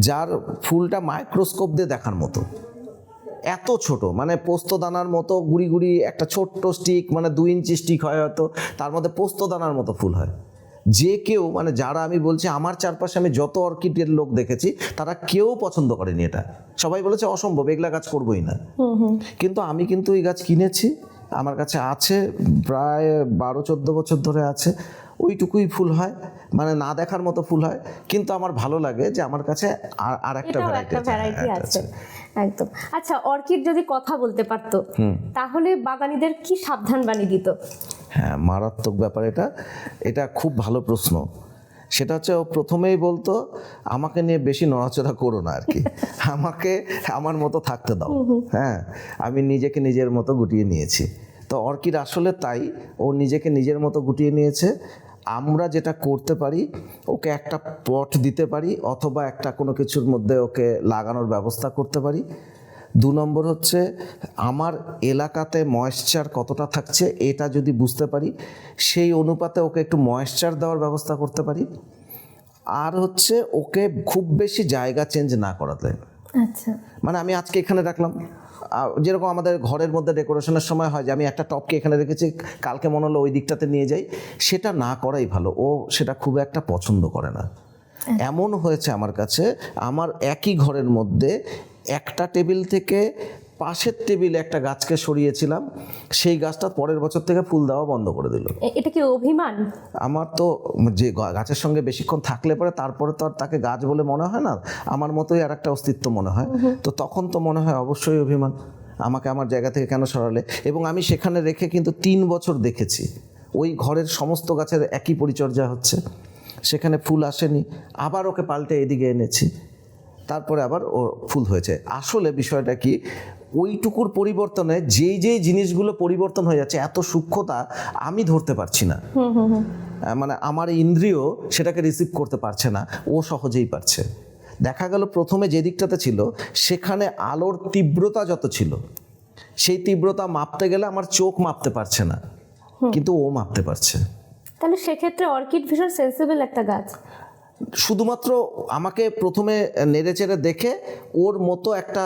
যার ফুলটা মাইক্রোস্কোপ দিয়ে দেখার মতো, এত ছোট, মানে পোস্তদানার মতো গুড়ি গুড়ি একটা ছোট্ট স্টিক, মানে 2 ইঞ্চি স্টিক হয় হয়তো, তার মধ্যে পোস্তদানার মতো ফুল হয়। যে কেউ, মানে যারা আমি বলছি আমার চারপাশে আমি যত অর্কিডের লোক দেখেছি তারা কেউ পছন্দ করেনি এটা, সবাই বলেছে অসম্ভব, এগুলা গাছ করবোই না। কিন্তু আমি কিন্তু এই গাছ কিনেছি, আমার কাছে আছে, প্রায় 12-14 বছর ধরে আছে। ওইটুকুই ফুল হয়, মানে না দেখার মতো ফুল হয়, কিন্তু আমার ভালো লাগে যে আমার কাছে আর একটা ভ্যারাইটি আছে। একদম। আচ্ছা, অর্কিড যদি কথা বলতে পারতো তাহলে বাগানীদের কি সাবধান বাণী দিত? হ্যাঁ, মারাত্মক ব্যাপার এটা খুব ভালো প্রশ্ন। সেটা হচ্ছে ও প্রথমেই বলতো আমাকে নিয়ে বেশি নড়াচড়া করো না আর কি, আমাকে আমার মতো থাকতে দাও। হ্যাঁ, আমি নিজেকে নিজের মতো গুটিয়ে নিয়েছি। তো অর্কিড আসলে তাই, ও নিজেকে নিজের মতো গুটিয়ে নিয়েছে। আমরা যেটা করতে পারি, ওকে একটা পট দিতে পারি অথবা একটা কোনো কিছুর মধ্যে ওকে লাগানোর ব্যবস্থা করতে পারি। 2 নম্বর হচ্ছে আমার এলাকাতে ময়েশ্চার কতটা থাকছে এটা যদি বুঝতে পারি, সেই অনুপাতে ওকে একটু ময়েশ্চার দেওয়ার ব্যবস্থা করতে পারি। আর হচ্ছে ওকে খুব বেশি জায়গা চেঞ্জ না করাতে। আচ্ছা, মানে আমি আজকে এখানে রাখলাম, যেরকম আমাদের ঘরের মধ্যে ডেকোরেশনের সময় হয় যে আমি একটা টপকে এখানে রেখেছি, কালকে মনে হলো ওই দিকটাতে নিয়ে যাই, সেটা না করাই ভালো। ও সেটা খুব একটা পছন্দ করে না। এমন হয়েছে আমার কাছে, আমার একই ঘরের মধ্যে একটা টেবিল থেকে পাশের টেবিলে একটা গাছকে সরিয়েছিলাম, সেই গাছটা পরের বছর থেকে ফুল দেওয়া বন্ধ করে দিল। এটা কি অভিমান? আমার তো যে গাছের সঙ্গে বেশিক্ষণ থাকলে পরে তারপরে তো আর তাকে গাছ বলে মনে হয় না, আমার মতোই আর একটা অস্তিত্ব মনে হয়। তো তখন তো মনে হয় অবশ্যই অভিমান, আমাকে আমার জায়গা থেকে কেন সরালে। এবং আমি সেখানে রেখে কিন্তু 3 বছর দেখেছি ওই ঘরের সমস্ত গাছের একই পরিচর্যা হচ্ছে, সেখানে ফুল আসেনি, আবার ওকে পাল্টে এদিকে এনেছি, তারপরে আবার ও ফুল হয়েছে। আসলে বিষয়টা কি, ওইটুকুর পরিবর্তনে যেই যেই জিনিসগুলো পরিবর্তন হয়ে যাচ্ছে, এত সূক্ষ্মতা আমি ধরতে পারছি না। মানে আমার ইন্দ্রিয় সেটাকে রিসিভ করতে পারছে না, ও সহজেই পারছে। দেখা গেল প্রথমে যে দিকটাতে ছিল সেখানে আলোর তীব্রতা যত ছিল, সেই তীব্রতা মাপতে গেলে আমার চোখ মাপতে পারছে না, কিন্তু ও মাপতে পারছে। তাহলে সেক্ষেত্রে অর্কিড ভীষণ সেন্সিবল একটা গাছ। শুধুমাত্র আমাকে প্রথমে নেড়েচেড়ে দেখে ওর মতো একটা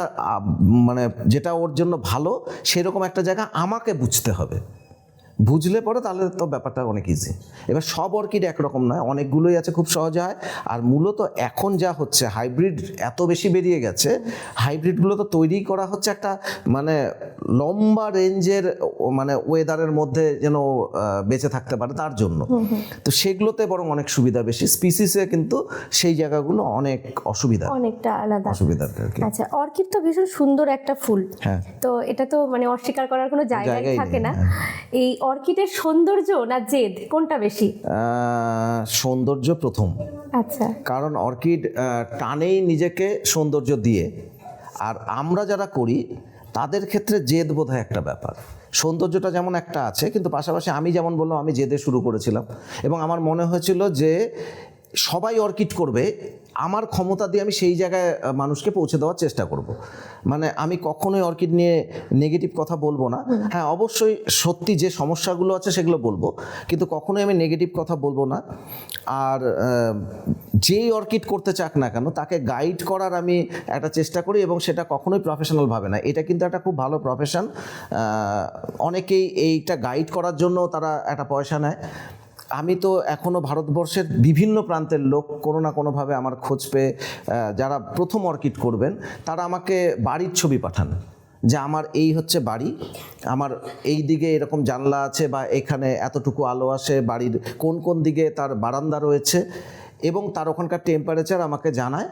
মানে যেটা ওর জন্য ভালো সেরকম একটা জায়গা আমাকে বুঝতে হবে। বুঝলে পরে তাহলে তো ব্যাপারটা অনেক ইজি। এবার সব অর্কিড একরকম নয়, অনেকগুলোই আছে খুব সহজে হয়। আর মূলত এখন যা হচ্ছে, হাইব্রিড এত বেশি বেরিয়ে গেছে, হাইব্রিডগুলো তো তৈরি করা হচ্ছে একটা মানে লম্বা রেঞ্জের মানে ওয়েদারের মধ্যে যেন বেঁচে থাকতে পারে তার জন্য। তো সেগুলোতে বরং অনেক সুবিধা বেশি, স্পিসিসে কিন্তু সেই জায়গাগুলো অনেক অনেকটা আলাদা অসুবিধার আর কি। আচ্ছা, অর্কিড তো ভীষণ সুন্দর একটা ফুল। হ্যাঁ, তো এটা তো মানে অস্বীকার করার কোনো জায়গাই জায়গাই থাকে নেই, না। এই অর্কিডের সৌন্দর্য না জেদ, কোনটা বেশি? সৌন্দর্য প্রথম। আচ্ছা, কারণ অর্কিড টানেই নিজেকে সৌন্দর্য দিয়ে, আর আমরা যারা করি তাদের ক্ষেত্রে জেদ বোধহয় একটা ব্যাপার। সৌন্দর্যটা যেমন একটা আছে, কিন্তু পাশাপাশি আমি যেমন বললাম আমি জেদে শুরু করেছিলাম, এবং আমার মনে হয়েছিল যে সবাই অর্কিড করবে, আমার ক্ষমতা দিয়ে আমি সেই জায়গায় মানুষকে পৌঁছে দেওয়ার চেষ্টা করব। মানে আমি কখনোই অর্কিড নিয়ে নেগেটিভ কথা বলবো না। হ্যাঁ, অবশ্যই সত্যি যে সমস্যাগুলো আছে সেগুলো বলবো, কিন্তু কখনোই আমি নেগেটিভ কথা বলবো না। আর যেই অর্কিড করতে চাক না কেন তাকে গাইড করার আমি একটা চেষ্টা করি, এবং সেটা কখনোই প্রফেশনাল ভাবে না। এটা কিন্তু একটা খুব ভালো প্রফেশন, অনেকেই এইটা গাইড করার জন্য তারা একটা পয়সা নেয়। আমি তো এখনও ভারতবর্ষের বিভিন্ন প্রান্তের লোক কোনো না কোনোভাবে আমার খোঁজ পেয়ে, যারা প্রথম অর্কিড করবেন তারা আমাকে বাড়ির ছবি পাঠান, যে আমার এই হচ্ছে বাড়ি, আমার এই দিকে এরকম জানলা আছে বা এখানে এতটুকু আলো আসে, বাড়ির কোন কোন দিকে তার বারান্দা রয়েছে, এবং তার ওখানকার টেম্পারেচার আমাকে জানায়।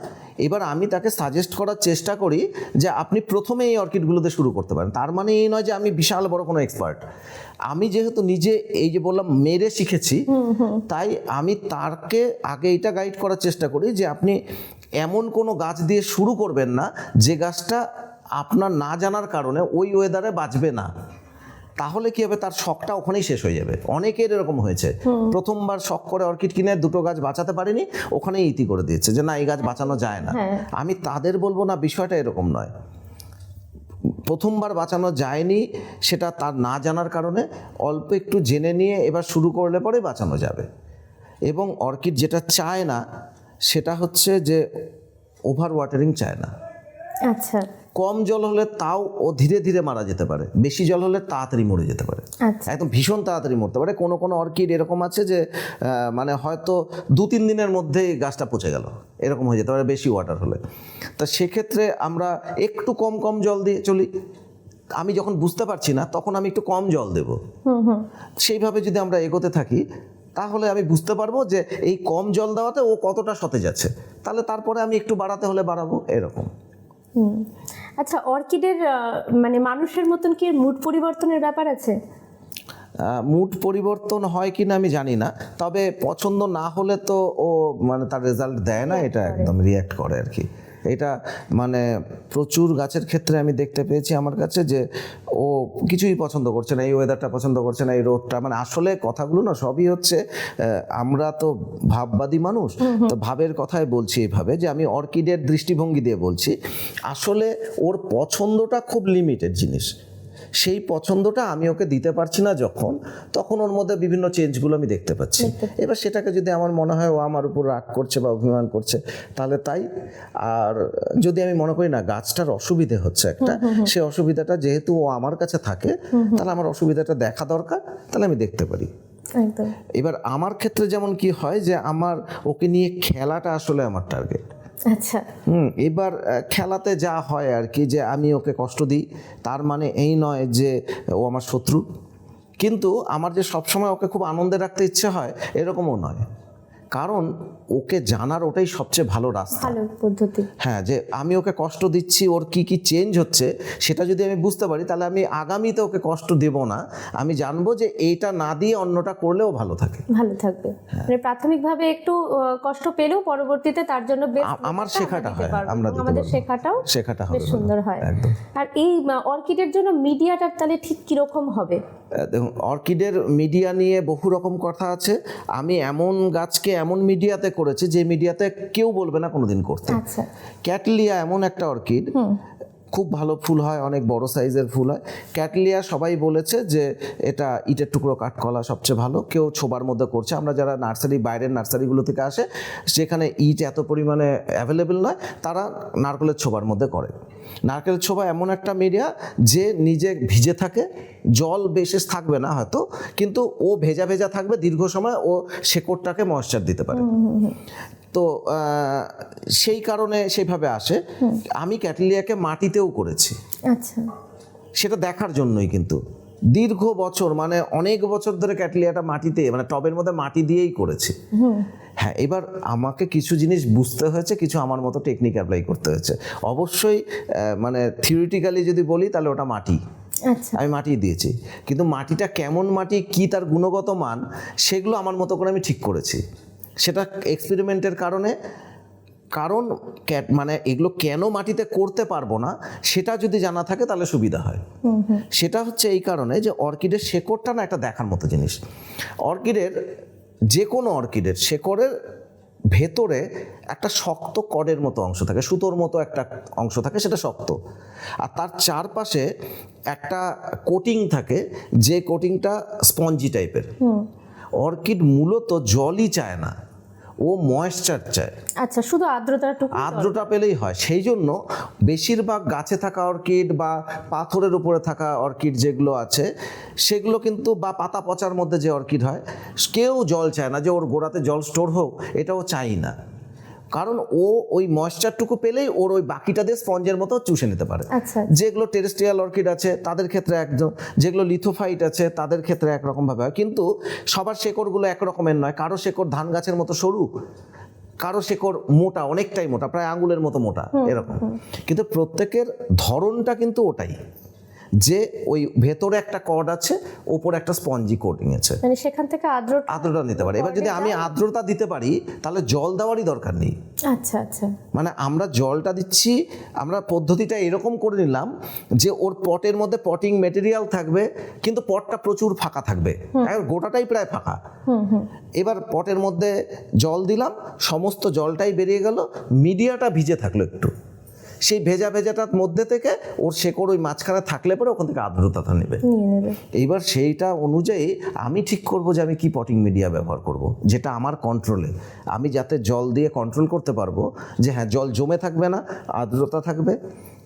এবার আমি তাকে সাজেস্ট করার চেষ্টা করি যে আপনি প্রথমে এই অর্কিডগুলোতে শুরু করতে পারেন। তার মানে এই নয় যে আমি বিশাল বড় কোনো এক্সপার্ট। আমি যেহেতু নিজে এই যে বললাম মেরে শিখেছি, তাই আমি তারকে আগে এটা গাইড করার চেষ্টা করি যে আপনি এমন কোনো গাছ দিয়ে শুরু করবেন না যে গাছটা আপনার না জানার কারণে ওই ওয়েদারে বাঁচবে না। তাহলে কি হবে, তার শখটা ওখানেই শেষ হয়ে যাবে। অনেকের এরকম হয়েছে, প্রথমবার শখ করে অর্কিড কিনে 2টো গাছ বাঁচাতে পারেনি, ওখানেই ইতি করে দিয়েছে যে না এই গাছ বাঁচানো যায় না। আমি তাদের বলবো না, বিষয়টা এরকম নয়। প্রথমবার বাঁচানো যায়নি সেটা তার না জানার কারণে, অল্প একটু জেনে নিয়ে এবার শুরু করলে পরে বাঁচানো যাবে। এবং অর্কিড যেটা চায় না সেটা হচ্ছে যে ওভার ওয়াটারিং চায় না। আচ্ছা, কম জল হলে তাও ও ধীরে ধীরে মারা যেতে পারে, বেশি জল হলে তাড়াতাড়ি মরে যেতে পারে, একদম ভীষণ তাড়াতাড়ি মরতে পারে। কোনো কোনো অর্কিড এরকম আছে যে মানে হয়তো 2-3 দিনের মধ্যেই গাছটা পচে গেল, এরকম হয়ে যেতে পারে বেশি ওয়াটার হলে। তা সেক্ষেত্রে আমরা একটু কম কম জল দিয়ে চলি। আমি যখন বুঝতে পারছি না তখন আমি একটু কম জল দেব। সেইভাবে যদি আমরা এগোতে থাকি তাহলে আমি বুঝতে পারবো যে এই কম জল দেওয়াতে ও কতটা সতেজ আছে, তাহলে তারপরে আমি একটু বাড়াতে হলে বাড়াবো, এরকম। আচ্ছা, অর্কিডের মানে মানুষের মতন কি মুড পরিবর্তনের ব্যাপার আছে? মুড পরিবর্তন হয় কি না আমি জানি না, তবে পছন্দ না হলে তো ও মানে তার রেজাল্ট দেয় না, এটা একদম রিয়্যাক্ট করে আর কি। এটা মানে প্রচুর গাছের ক্ষেত্রে আমি দেখতে পেয়েছি আমার কাছে যে ও কিছুই পছন্দ করছে না, এই ওয়েদারটা পছন্দ করছে না, এই রোদটা, মানে আসলে কথাগুলো না সবই হচ্ছে আমরা তো ভাববাদী মানুষ, তো ভাবের কথাই বলছি এইভাবে যে আমি অর্কিডের দৃষ্টিভঙ্গি দিয়ে বলছি। আসলে ওর পছন্দটা খুব লিমিটেড জিনিস, সেই পছন্দটা আমি ওকে দিতে পারছি না যখন, তখন ওর মধ্যে বিভিন্ন চেঞ্জগুলো আমি দেখতে পাচ্ছি। এবার সেটাকে যদি আমার মনে হয় ও আমার উপর রাগ করছে বা অভিমান করছে তাহলে তাই, আর যদি আমি মনে করি না গাছটার অসুবিধে হচ্ছে একটা, সেই অসুবিধাটা যেহেতু ও আমার কাছে থাকে তাহলে আমার অসুবিধাটা দেখা দরকার, তাহলে আমি দেখতে পারি। একদম। এবার আমার ক্ষেত্রে যেমন কি হয় যে আমার ওকে নিয়ে খেলাটা আসলে আমার টার্গেট। আচ্ছা। এবার খেলাতে যা হয় আর কি, যে আমি ওকে কষ্ট দিই তার মানে এই নয় যে ও আমার শত্রু, কিন্তু আমার যে সবসময় ওকে খুব আনন্দে রাখতে ইচ্ছে হয় এরকমও নয়, কারণ ওকে জানার ওটাই সবচেয়ে ভালো রাস্তা, ভালো পদ্ধতি। হ্যাঁ, যে আমি ওকে কষ্ট দিচ্ছি, ওর কি কি চেঞ্জ হচ্ছে সেটা যদি আমি বুঝতে পারি তাহলে আমি আগামীতে ওকে কষ্ট দেব না, আমি জানবো যে এইটা না দিয়ে অন্যটা করলেও ভালো থাকে, ভালো থাকবে। মানে প্রাথমিকভাবে একটু কষ্ট পেলেও পরবর্তীতে তার জন্য আমার শেখাটা হয়, আমাদের শেখাটা হবে বেশ সুন্দর হয়। একদম। আর এই অর্কিডের জন্য মিডিয়াটা তাহলে ঠিক কিরকম হবে? দেখুন, অর্কিডের মিডিয়া নিয়ে বহু রকম কথা আছে। আমি এমন গাছকে এমন মিডিয়াতে করেছি যে মিডিয়াতে কেউ বলবে না কোনোদিন করতে। আচ্ছা। ক্যাটলিয়া এমন একটা অর্কিড, খুব ভালো ফুল হয়, অনেক বড় সাইজের ফুল হয়। ক্যাটলিয়া সবাই বলেছে যে এটা ইটের টুকরো কাঠকলা সবচেয়ে ভালো, কেউ ছোবার মধ্যে করছে। আমরা যারা নার্সারি, বাইরের নার্সারিগুলো থেকে আসে যেখানে ইট এত পরিমাণে অ্যাভেলেবেল নয়, তারা নারকেলের ছোবার মধ্যে করে। নারকেলের ছোবা এমন একটা মিডিয়া যে নিজে ভিজে থাকে, জল বেশি থাকবে না হয়তো, কিন্তু ও ভেজা ভেজা থাকবে দীর্ঘ সময়, ও শেকড়টাকে ময়েশ্চার দিতে পারে। তো সেই কারণে সেইভাবে আসে। আমি ক্যাটলিয়াকে মাটিতেও করেছি, আচ্ছা, সেটা দেখার জন্যই, কিন্তু দীর্ঘ বছর মানে অনেক বছর ধরে ক্যাটলিয়াটা মাটিতে, মানে টবের মধ্যে মাটি দিয়েই করেছি। হ্যাঁ, এবার আমাকে কিছু জিনিস বুঝতে হয়েছে, কিছু আমার মতো টেকনিক অ্যাপ্লাই করতে হয়েছে। অবশ্যই মানে থিওরিটিক্যালি যদি বলি তাহলে ওটা মাটি, আচ্ছা, আমি মাটি দিয়েছি, কিন্তু মাটিটা কেমন মাটি, কি তার গুণগত মান, সেগুলো আমার মতো করে আমি ঠিক করেছি। সেটা এক্সপেরিমেন্টের কারণে, কারণ মানে এগুলো কেন মাটিতে করতে পারবো না সেটা যদি জানা থাকে তাহলে সুবিধা হয়। সেটা হচ্ছে এই কারণে যে অর্কিডের শেকড়টা না একটা দেখার মতো জিনিস। অর্কিডের, যে কোনো অর্কিডের শেকড়ের ভেতরে একটা শক্ত কর্ডের মতো অংশ থাকে, সুতোর মতো একটা অংশ থাকে, সেটা শক্ত, আর তার চারপাশে একটা কোটিং থাকে, যে কোটিংটা স্পঞ্জি টাইপের। অর্কিড মূলত জলই চায় না, ও ময়েশ্চার চায়। আচ্ছা, শুধু আর্দ্রতা পেলেই হয়। সেই জন্য বেশিরভাগ গাছে থাকা অর্কিড বা পাথরের উপরে থাকা অর্কিড যেগুলো আছে সেগুলো কিন্তু, বা পাতা পচার মধ্যে যে অর্কিড হয়, কেউ জল চায় না, যে ওর গোড়াতে জল স্টোর হোক, এটাও চাই না, কারণ ও ওই ময়েশ্চারটুকু পেলেই ওর ওই বাকিটা দিয়ে স্পঞ্জের মতো চুষে নিতে পারে। আচ্ছা। যেগুলো টেরেস্ট্রিয়াল অর্কিড আছে তাদের ক্ষেত্রে একদম, যেগুলো লিথোফাইট আছে তাদের ক্ষেত্রে একরকমভাবে হয়, কিন্তু সবার শেকড়গুলো একরকমের নয়। কারো শেকড় ধান গাছের মতো সরু, কারো শেকড় মোটা, অনেকটাই মোটা, প্রায় আঙুলের মতো মোটা, এরকম। কিন্তু প্রত্যেকের ধরনটা কিন্তু ওটাই, যে ওই ভেতরে একটা কর্ড আছে, ওপরে একটা স্পঞ্জি কোটিং আছে, মানে সেখান থেকে আর্দ্রতা নিতে পারে। এবার যদি আমি আর্দ্রতা দিতে পারি তাহলে জল দেওয়ারই দরকার নেই। আচ্ছা আচ্ছা, মানে আমরা জলটা দিচ্ছি, আমরা পদ্ধতিটা এরকম করে নিলাম যে ওর পটের মধ্যে পটিং মেটেরিয়াল থাকবে, কিন্তু পটটা প্রচুর ফাঁকা থাকবে, গোটাটাই প্রায় ফাঁকা। এবার পটের মধ্যে জল দিলাম, সমস্ত জলটাই বেরিয়ে গেল, মিডিয়াটা ভিজে থাকলো একটু, সেই ভেজা ভেজাটার মধ্যে থেকে ওর শেকড় ওই মাঝখানে থাকলে পরে ওখান থেকে আর্দ্রতাটা নেবে। এইবার সেইটা অনুযায়ী আমি ঠিক করব যে আমি কি পটিং মিডিয়া ব্যবহার করব, যেটা আমার কন্ট্রোলে, আমি যাতে জল দিয়ে কন্ট্রোল করতে পারবো যে হ্যাঁ জল জমে থাকবে না, আর্দ্রতা থাকবে,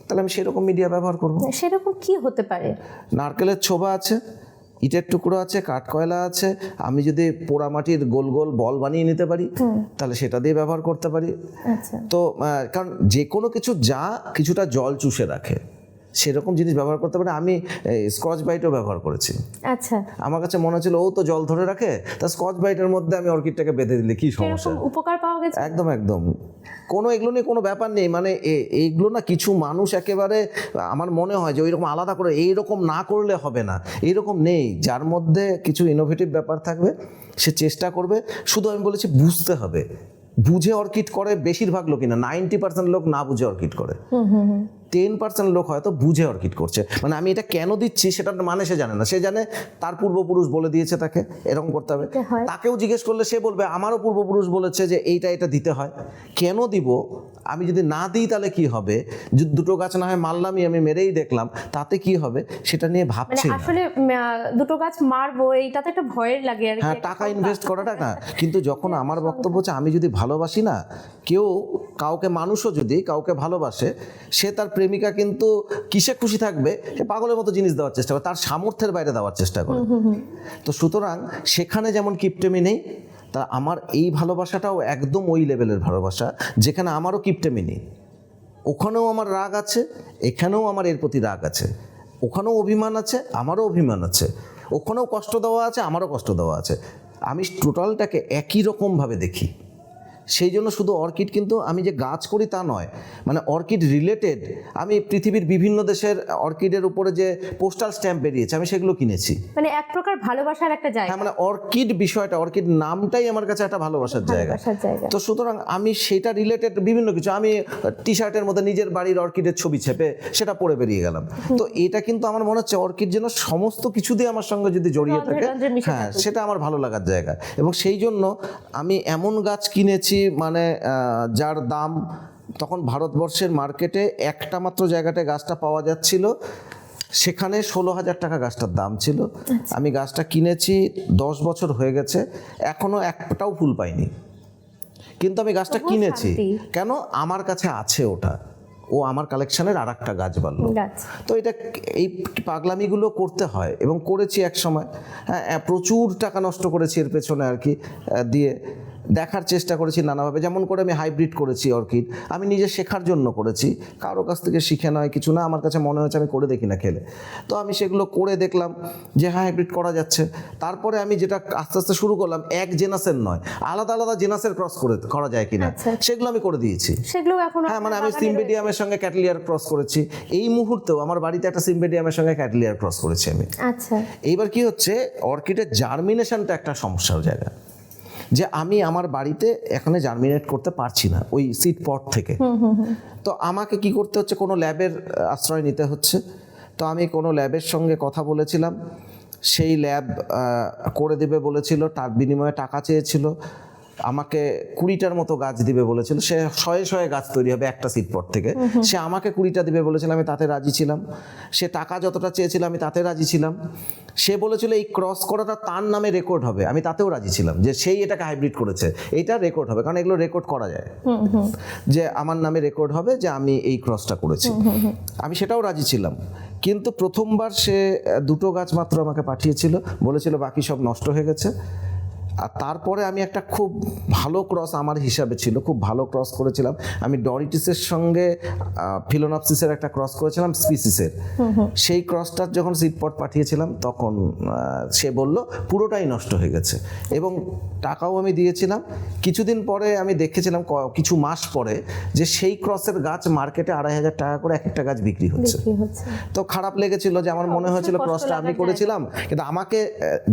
তাহলে আমি সেরকম মিডিয়া ব্যবহার করব। সেরকম কি হতে পারে? নারকেলের ছোবা আছে, ইটের টুকরো আছে, কাঠকয়লা আছে, আমি যদি পোড়ামাটির গোল গোল বল বানিয়ে নিতে পারি তাহলে সেটা দিয়ে ব্যবহার করতে পারি। তো কারণ যে কোনো কিছু যা কিছুটা জল চুষে রাখে সেরকম জিনিস ব্যবহার করতে পারে। আমি স্কচ ব্রাইটও ব্যবহার করেছি। আচ্ছা, আমার কাছে মনে হচ্ছিল ও তো জল ধরে রাখে, তা স্কচ ব্রাইটের মধ্যে আমি অর্কিডটাকে বেঁধে দিলে কি সমস্যা, উপকার পাওয়া গেছে। একদম একদম, কোনো এগুলো নিয়ে কোনো ব্যাপার নেই। মানে এইগুলো না কিছু মানুষ একেবারে, আমার মনে হয় যে ওইরকম আলাদা করে এইরকম না করলে হবে না, এইরকম নেই। যার মধ্যে কিছু ইনোভেটিভ ব্যাপার থাকবে সে চেষ্টা করবে, শুধু আমি বলেছি বুঝতে হবে বুঝে অর্কিড করে বেশিরভাগ লোকই না, 90% লোক না বুঝে অর্কিড করে। 10% লোক হয়তো বুঝে অর্কিড করছে, মানে আমি এটা কেন দিচ্ছি সেটার মানে সে জানে না। সে জানে তার পূর্বপুরুষ বলে দিয়েছে তাকে এরকম করতে হবে, তাকেও জিজ্ঞেস করলে সে বলবে আমারও পূর্বপুরুষ বলেছে যে এটা দিতে হয়। কেন দিব? আমি যদি না দিই তাহলে কি হবে? দুটো গাছ না হয় মারলামই, আমি মেরেই দেখলাম, তাতে কি হবে সেটা নিয়ে মানে ভাবছি না। আসলে দুটো গাছ মারবো এইটা তো একটা ভয়ের লাগে আর কি। হ্যাঁ, টাকা ইনভেস্ট করাটা না, কিন্তু যখন আমার বক্তব্য হচ্ছে আমি যদি ভালোবাসি না, কেউ কাউকে, মানুষও যদি কাউকে ভালোবাসে, সে তার প্রেমিকা কিন্তু কিসে খুশি থাকবে, সে পাগলের মতো জিনিস দেওয়ার চেষ্টা করে, তার সামর্থ্যের বাইরে দেওয়ার চেষ্টা করে। তো সুতরাং সেখানে যেমন কিপটেমি নেই, তা আমার এই ভালোবাসাটাও একদম ওই লেভেলের ভালোবাসা যেখানে আমারও কিপটেমি নেই। ওখানেও আমার রাগ আছে, এখানেও আমার এর প্রতি রাগ আছে, ওখানেও অভিমান আছে, আমারও অভিমান আছে, ওখানেও কষ্ট দেওয়া আছে, আমারও কষ্ট দেওয়া আছে। আমি টোটালটাকে একই রকমভাবে দেখি। সেই জন্য শুধু অর্কিড, কিন্তু আমি যে গাছ করি তা নয়, মানে অর্কিড রিলেটেড আমি পৃথিবীর বিভিন্ন দেশের অর্কিডের উপরে যে পোস্টাল স্ট্যাম্প বেরিয়েছে আমি সেগুলো কিনেছি। মানে এক প্রকার ভালোবাসার একটা জায়গা। হ্যাঁ, মানে অর্কিড বিষয়টা, অর্কিড নামটাই আমার কাছে একটা ভালোবাসার জায়গা। তো সুতরাং আমি সেটা রিলেটেড বিভিন্ন কিছু, আমি টি শার্টের মধ্যে নিজের বাড়ির অর্কিডের ছবি ছেপে সেটা পরে বেরিয়ে গেলাম। তো এটা কিন্তু আমার মনে হচ্ছে অর্কিড যেন সমস্ত কিছু দিয়ে আমার সঙ্গে যদি জড়িয়ে থাকে, হ্যাঁ, সেটা আমার ভালো লাগার জায়গা। এবং সেই জন্য আমি এমন গাছ কিনেছি মানে যার দাম তখন ভারতবর্ষের মার্কেটে একটা মাত্র জায়গাটায় গাছটা পাওয়া যাচ্ছিল, সেখানে 16,000 টাকা গাছটার দাম ছিল। আমি গাছটা কিনেছি, 10 বছর হয়ে গেছে, এখনো একটাও ফুল পাইনি, কিন্তু আমি গাছটা কিনেছি কেন? আমার কাছে আছে ওটা, ও আমার কালেকশনের আর একটা গাছ বাড়লো। তো এটা, এই পাগলামিগুলো করতে হয় এবং করেছি এক সময়। হ্যাঁ, প্রচুর টাকা নষ্ট করেছি এর পেছনে আর কি, দিয়ে দেখার চেষ্টা করেছি নানাভাবে। যেমন করে আমি হাইব্রিড করেছি অর্কিড, আমি নিজে শেখার জন্য করেছি, কারো কাছ থেকে শিখে নয়, কিছু না, আমার কাছে মনে হয়েছে আমি করে দেখি না খেলে। তো আমি সেগুলো করে দেখলাম যে হ্যাঁ, হাইব্রিড করা যাচ্ছে। তারপরে আমি যেটা আস্তে আস্তে শুরু করলাম, এক জেনাসের নয়, আলাদা আলাদা জেনাসের ক্রস করা যায় কিনা সেগুলো আমি করে দিয়েছি। হ্যাঁ, মানে আমি সিম্বেডিয়ামের সঙ্গে ক্যাটলিয়ার ক্রস করেছি। এই মুহূর্তেও আমার বাড়িতে একটা সিম্বেডিয়ামের সঙ্গে ক্যাটলিয়ার ক্রস করেছি আমি। আচ্ছা, এইবার কি হচ্ছে, অর্কিডের জার্মিনেশনটা একটা সমস্যার জায়গা, যে আমি আমার বাড়িতে এখানে জার্মিনেট করতে পারছি না ওই সিড পট থেকে। তো আমাকে কি করতে হচ্ছে, কোনো ল্যাবের আশ্রয় নিতে হচ্ছে। তো আমি কোনো ল্যাবের সঙ্গে কথা বলেছিলাম, সেই ল্যাব করে দেবে বলেছিল, তার বিনিময়ে টাকা চেয়েছিল, আমাকে 20টার মতো গাছ দিবে বলেছিল। সে 100 গাছ তৈরি হবে একটা সিড পট থেকে, সে আমাকে 20টা দিবে বলেছিল, আমি তাতে রাজি ছিলাম। সে টাকা যতটা চেয়েছিল আমি তাতে রাজি ছিলাম। সে বলেছিল এই ক্রস করাটা তার নামে রেকর্ড হবে, আমি তাতেও রাজি ছিলাম, যে সেই এটাকে হাইব্রিড করেছে, এইটা রেকর্ড হবে, কারণ এগুলো রেকর্ড করা যায়, যে আমার নামে রেকর্ড হবে যে আমি এই ক্রসটা করেছি, আমি সেটাও রাজি ছিলাম। কিন্তু প্রথমবার সে 2টো গাছ মাত্র আমাকে পাঠিয়েছিল, বলেছিল বাকি সব নষ্ট হয়ে গেছে। আর তারপরে আমি একটা খুব ভালো ক্রস আমার হিসাবে ছিল, খুব ভালো ক্রস করেছিলাম আমি, ডরিটিসের সঙ্গে ফিলোনপসিসের একটা ক্রস করেছিলাম স্পিসিসের। সেই ক্রসটার যখন সিডপট পাঠিয়েছিলাম তখন সে বলল পুরোটাই নষ্ট হয়ে গেছে, এবং টাকাও আমি দিয়েছিলাম। কিছুদিন পরে আমি দেখেছিলাম, কিছু মাস পরে, যে সেই ক্রসের গাছ মার্কেটে 2,500 টাকা করে এক একটা গাছ বিক্রি হচ্ছে। তো খারাপ লেগেছিল, যে আমার মনে হয়েছিল ক্রসটা আমি করেছিলাম, কিন্তু আমাকে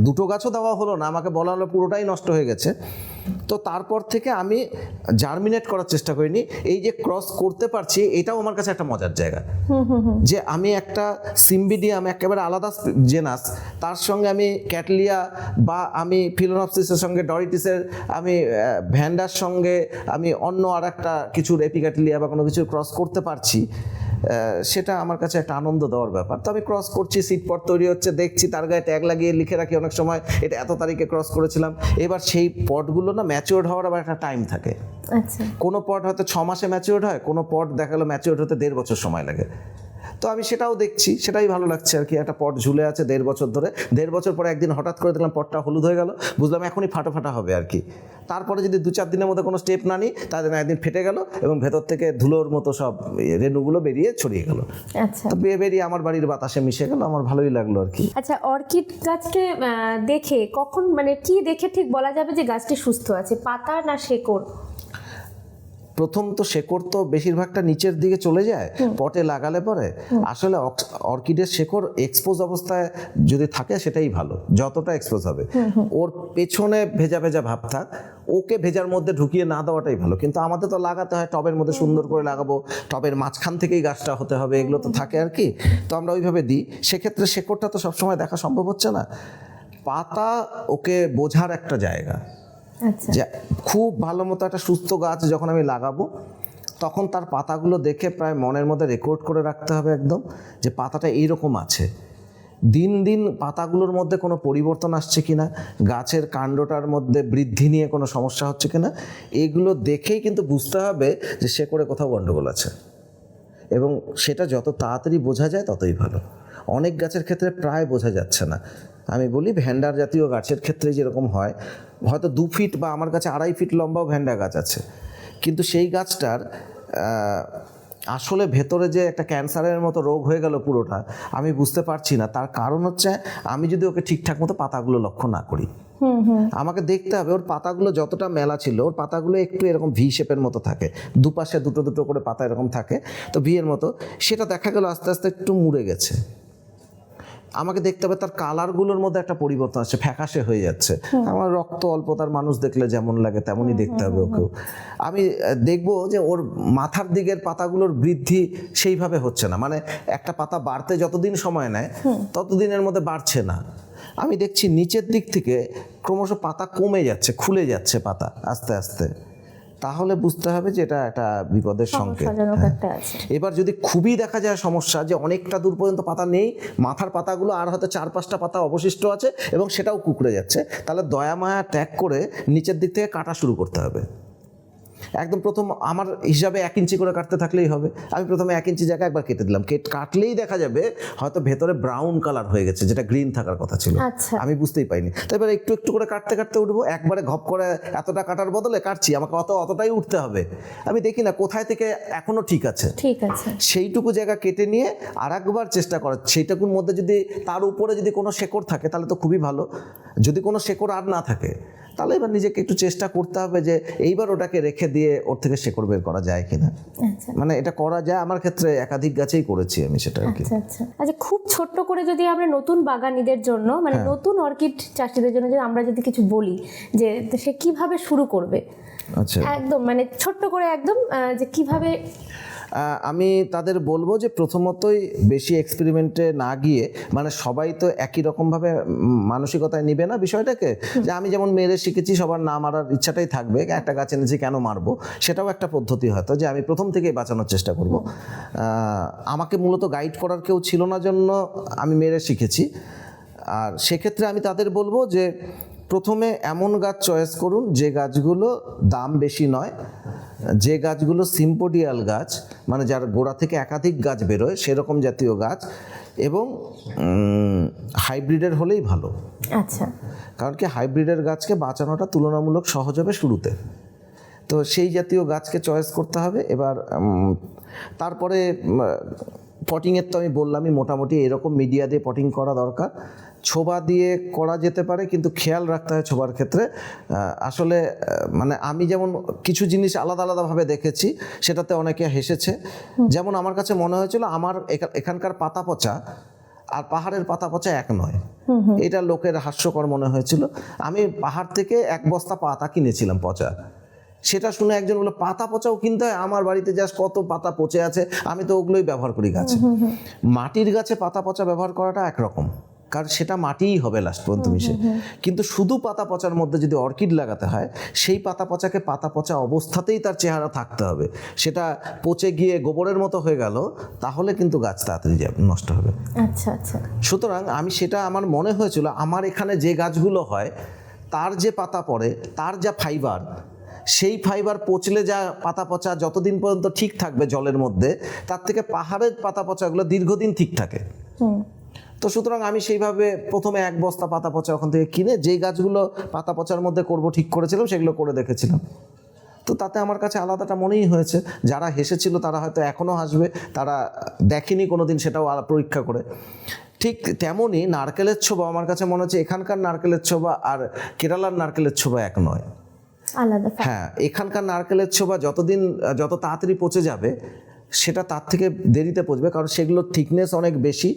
2টো গাছও দেওয়া হলো না, আমাকে বলা হলো পুরোটাই নষ্ট হয়ে গেছে। তো তারপর থেকে আমি জার্মিনেট করার চেষ্টা করিনি। এই যে ক্রস করতে পারছি, এটাও আমার কাছে একটা মজার জায়গা, যে আমি একটা সিম্বিডিয়াম একেবারে আলাদা জেনাস, তার সঙ্গে আমি ক্যাটলিয়া বা আমি ফিলোনপসিসের সঙ্গে ডরিটিসের, আমি ভ্যান্ডার সঙ্গে আমি অন্য আর একটা কিছুর এপিক্যাটলিয়া বা কোনো কিছুর ক্রস করতে পারছি, সেটা আমার কাছে একটা আনন্দ দেওয়ার ব্যাপার। তো আমি ক্রস করছি, সিড পট তৈরি হচ্ছে, দেখছি, তার গায়ে ট্যাগ লাগিয়ে লিখে রাখি অনেক সময় এটা এত তারিখে ক্রস করেছিলাম। এবার সেই পটগুলো না ম্যাচিওর হওয়ার আবার একটা টাইম থাকে। কোনো পট হয়তো 6 মাসে ম্যাচিওর হয়, কোনো পট দেখা গেলো ম্যাচিওর হতে 1.5 বছর সময় লাগে। তো আমি সেটাও দেখছি, সেটাই ভালো লাগছে আর কি। একটা পট ঝুলে আছে 1.5 বছর ধরে, 1.5 বছর পরে একদিন হঠাৎ করে দেখলাম পটটা হলুদ হয়ে গেল, বুঝলাম এখনই ফাটা হবে আর কি। তারপরে যদি 2-4 দিনের মধ্যে কোনো স্টেপ না নিই, তাদের একদিন ফেটে গেল এবং ভেতর থেকে ধুলোর মতো সব রেণুগুলো বেরিয়ে ছড়িয়ে গেল। আচ্ছা, তো বেরিয়ে আমার বাড়ির বাতাসে মিশে গেল, আমার ভালোই লাগলো আর কি। আচ্ছা, অর্কিড গাছকে দেখে কখন, মানে কি দেখে ঠিক বলা যাবে যে গাছটি সুস্থ আছে, পাতা না শেকড়? প্রথম তো শেকড় তো বেশিরভাগটা নিচের দিকে চলে যায় পটে লাগালে পরে। আসলে অর্কিডের শেকড় এক্সপোজ অবস্থায় যদি থাকে সেটাই ভালো, যতটা এক্সপোজ হবে। ওর পেছনে ভেজা ভেজা ভাব থাক, ওকে ভেজার মধ্যে ঢুকিয়ে না দেওয়াটাই ভালো। কিন্তু আমাদের তো লাগাতে হয় টবের মধ্যে, সুন্দর করে লাগাবো, টবের মাঝখান থেকেই গাছটা হতে হবে, এগুলো তো থাকে আর কি। তো আমরা ওইভাবে দিই। সেক্ষেত্রে শেকড়টা তো সবসময় দেখা সম্ভব হচ্ছে না। পাতা ওকে বোঝার একটা জায়গা, আচ্ছা, যে খুব ভালো মতো একটা সুস্থ গাছ যখন আমি লাগাবো তখন তার পাতাগুলো দেখে প্রায় মনের মধ্যে রেকর্ড করে রাখতে হবে একদম, যে পাতাটা এইরকম আছে। দিন দিন পাতাগুলোর মধ্যে কোনো পরিবর্তন আসছে কিনা, গাছের কাণ্ডটার মধ্যে বৃদ্ধি নিয়ে কোনো সমস্যা হচ্ছে কিনা, এগুলো দেখেই কিন্তু বুঝতে হবে যে শেকড়ে কোথাও গণ্ডগোল আছে। এবং সেটা যত তাড়াতাড়ি বোঝা যায় ততই ভালো। অনেক গাছের ক্ষেত্রে প্রায় বোঝা যাচ্ছে না। আমি বলি ভ্যান্ডার জাতীয় গাছের ক্ষেত্রে যেরকম হয়, হয়তো 2 ফিট বা আমার কাছে 2.5 ফিট লম্বাও ভ্যান্ডা গাছ আছে, কিন্তু সেই গাছটার আসলে ভেতরে যে একটা ক্যান্সারের মতো রোগ হয়ে গেল পুরোটা, আমি বুঝতে পারছি না। তার কারণ হচ্ছে আমি যদি ওকে ঠিকঠাক মতো পাতাগুলো লক্ষ্য না করি। আমাকে দেখতে হবে ওর পাতাগুলো যতটা মেলা ছিল, ওর পাতাগুলো একটু এরকম ভি শেপের মতো থাকে, দুপাশে দুটো দুটো করে পাতা এরকম থাকে, তো ভি এর মতো। সেটা দেখা গেল আস্তে আস্তে একটু মুড়ে গেছে। আমাকে দেখতে হবে তার কালারগুলোর মধ্যে একটা পরিবর্তন আসছে, ফ্যাকাশে হয়ে যাচ্ছে। আমার রক্ত অল্পতার মানুষ দেখলে যেমন লাগে তেমনই দেখতে হবে ওকেও। আমি দেখব যে ওর মাথার দিকের পাতাগুলোর বৃদ্ধি সেইভাবে হচ্ছে না, মানে একটা পাতা বাড়তে যতদিন সময় নেয় ততদিনের মধ্যে বাড়ছে না। আমি দেখছি নিচের দিক থেকে ক্রমশ পাতা কমে যাচ্ছে, খুলে যাচ্ছে পাতা আস্তে আস্তে। তাহলে বুঝতে হবে যে এটা একটা বিপদের সংকেত। এবার যদি খুবই দেখা যায় সমস্যা, যে অনেকটা দূর পর্যন্ত পাতা নেই, মাথার পাতাগুলো আর হয়তো 4-5টা পাতা অবশিষ্ট আছে এবং সেটাও কুঁকড়ে যাচ্ছে, তাহলে দয়া মায়া ত্যাগ করে নিচের দিক থেকে কাটা শুরু করতে হবে। একদম প্রথম আমার হিসাবে 1 ইঞ্চি করে কাটতে থাকলেই হবে। আমি প্রথমে 1 ইঞ্চি জায়গায় একবার কেটে দিলাম, কাটলেই দেখা যাবে হয়তো ভেতরে ব্রাউন কালার হয়ে গেছে, যেটা গ্রিন থাকার কথা ছিল, আমি বুঝতেই পাইনি। তো এবার একটু একটু করে কাটতে কাটতে উঠবো, একবারে ঘপ করে এতটা কাটার বদলে কাটছি, আমাকে অতটাই উঠতে হবে। আমি দেখি না কোথায় থেকে এখনো ঠিক আছে, সেইটুকু জায়গা কেটে নিয়ে আর একবার চেষ্টা করা। সেইটুকুর মধ্যে যদি তার উপরে যদি কোনো শেকড় থাকে তাহলে তো খুবই ভালো। যদি কোনো শেকড় আর না থাকে তাহলে এবার নিজেকে একটু চেষ্টা করতে হবে যে এইবার ওটাকে রেখে দিয়ে ওর থেকে শেকড় বের করা যায় কিনা। মানে এটা করা যায়, আমার ক্ষেত্রে একাধিক গাছেই করেছি আমি সেটা আর কি। আচ্ছা, খুব ছোট্ট করে যদি আমরা নতুন বাগানীদের জন্য, মানে নতুন অর্কিড চাষিদের জন্য যদি আমরা যদি কিছু বলি যে সে কিভাবে শুরু করবে, আচ্ছা একদম মানে ছোট্ট করে একদম, যে কিভাবে। আমি তাদের বলবো যে প্রথমতই বেশি এক্সপেরিমেন্টে না গিয়ে, মানে সবাই তো একই রকমভাবে মানসিকতায় নিবে না বিষয়টাকে, যে আমি যেমন মেরে শিখেছি সবার না মারার ইচ্ছাটাই থাকবে, একটা গাছ এনেছি কেন মারবো, সেটাও একটা পদ্ধতি হয়তো, যে আমি প্রথম থেকেই বাঁচানোর চেষ্টা করব। আমাকে মূলত গাইড করার কেউ ছিল না জন্য আমি মেরে শিখেছি। আর সেক্ষেত্রে আমি তাদের বলবো যে প্রথমে এমন গাছ চয়েস করুন যে গাছগুলো দাম বেশি নয়, যে গাছগুলো সিম্পোডিয়াল গাছ, মানে যার গোড়া থেকে একাধিক গাছ বেরোয় সেরকম জাতীয় গাছ, এবং হাইব্রিডের হলেই ভালো। আচ্ছা, কারণ কি হাইব্রিডের গাছকে বাঁচানোটা তুলনামূলক সহজ হবে শুরুতে, তো সেই জাতীয় গাছকে চয়েস করতে হবে। এবার তারপরে পটিংয়ের তো আমি বললামই, মোটামুটি এরকম মিডিয়া দিয়ে পটিং করা দরকার। ছোবা দিয়ে করা যেতে পারে, কিন্তু খেয়াল রাখতে হয় ছোবার ক্ষেত্রে। আসলে মানে আমি যেমন কিছু জিনিস আলাদা আলাদাভাবে দেখেছি, সেটাতে অনেকে হেসেছে। যেমন আমার কাছে মনে হয়েছিল আমার এখানকার পাতা পচা আর পাহাড়ের পাতা পচা এক নয়, এটা লোকের হাস্যকর মনে হয়েছিল। আমি পাহাড় থেকে 1 বস্তা পাতা কিনেছিলাম পচা, সেটা শুনে একজন বললো পাতা পচাও কিনতে হয়, আমার বাড়িতে যা কত পাতা পচে আছে, আমি তো ওগুলোই ব্যবহার করি গাছে। মাটির গাছে পাতা পচা ব্যবহার করাটা একরকম, কারণ সেটা মাটিই হবে লাস্ট পর্যন্ত মিশে। কিন্তু শুধু পাতা পচার মধ্যে যদি অর্কিড লাগাতে হয়, সেই পাতা পচাকে পাতা পচা অবস্থাতেই তার চেহারা থাকতে হবে। সেটা পচে গিয়ে গোবরের মতো হয়ে গেল, তাহলে কিন্তু গাছ তাড়াতাড়ি নষ্ট হবে। আচ্ছা আচ্ছা। সুতরাং আমি সেটা আমার মনে হয়েছিল, আমার এখানে যে গাছগুলো হয় তার যে পাতা পড়ে, তার যা ফাইবার, সেই ফাইবার পচলে যা পাতা পচা যতদিন পর্যন্ত ঠিক থাকবে জলের মধ্যে, তার থেকে পাহাড়ের পাতা পচাগুলো দীর্ঘদিন ঠিক থাকে। তো সুতরাং আমি সেইভাবে প্রথমে 1 বস্তা পাতা পচা ওখান থেকে কিনে যেই গাছগুলো পাতা পচার মধ্যে করব ঠিক করেছিলাম, সেগুলো করে দেখেছিলাম। তো তাতে আমার কাছে আলাদাটা মনেই হয়েছে। যারা হেসেছিল তারা হয়তো এখনও হাসবে, তারা দেখেনি কোনোদিন সেটাও পরীক্ষা করে। ঠিক তেমনই নারকেলের ছোবা, আমার কাছে মনে হচ্ছে এখানকার নারকেলের ছোবা আর কেরালার নারকেলের ছোবা এক নয়। আলাদা। হ্যাঁ, এখানকার নারকেলের ছোবা যত তাড়াতাড়ি পচে যাবে সেটা তার থেকে দেরিতে পচবে, কারণ সেগুলোর থিকনেস অনেক বেশি।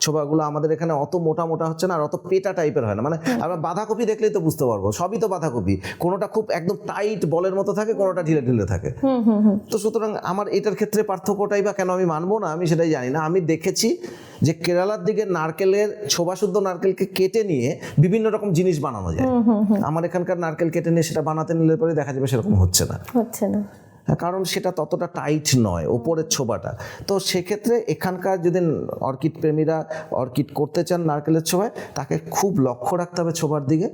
ছোবাগুলো আমাদের এখানে অত মোটা মোটা হচ্ছে না, আর অত পেটা টাইপের হয় না। মানে আমরা বাঁধাকপি দেখলেই তো বুঝতে পারবো, সবই তো বাঁধাকপি, কোনোটা খুব একদম টাইট বলের মতো থাকে, কোনোটা ঢিলে ঢিলে থাকে। তো সুতরাং আমার এটার ক্ষেত্রে পার্থক্যটাই বা কেন আমি মানবো না, আমি সেটাই জানি না। আমি দেখেছি যে কেরালার দিকে নারকেলের ছোবা শুদ্ধ নারকেলকে কেটে নিয়ে বিভিন্ন রকম জিনিস বানানো যায়। আমার এখানকার নারকেল কেটে নিয়ে সেটা বানাতে নিলে পরে দেখা যাবে সেরকম হচ্ছে না। কারণ সেটা ততটা টাইট নয় ওপরের ছোবাটা। তো সেক্ষেত্রে এখানকার যদি অর্কিড প্রেমীরা অর্কিড করতে চান নারকেলের ছোবায়, তাকে খুব লক্ষ্য রাখতে হবে ছোবার দিকে।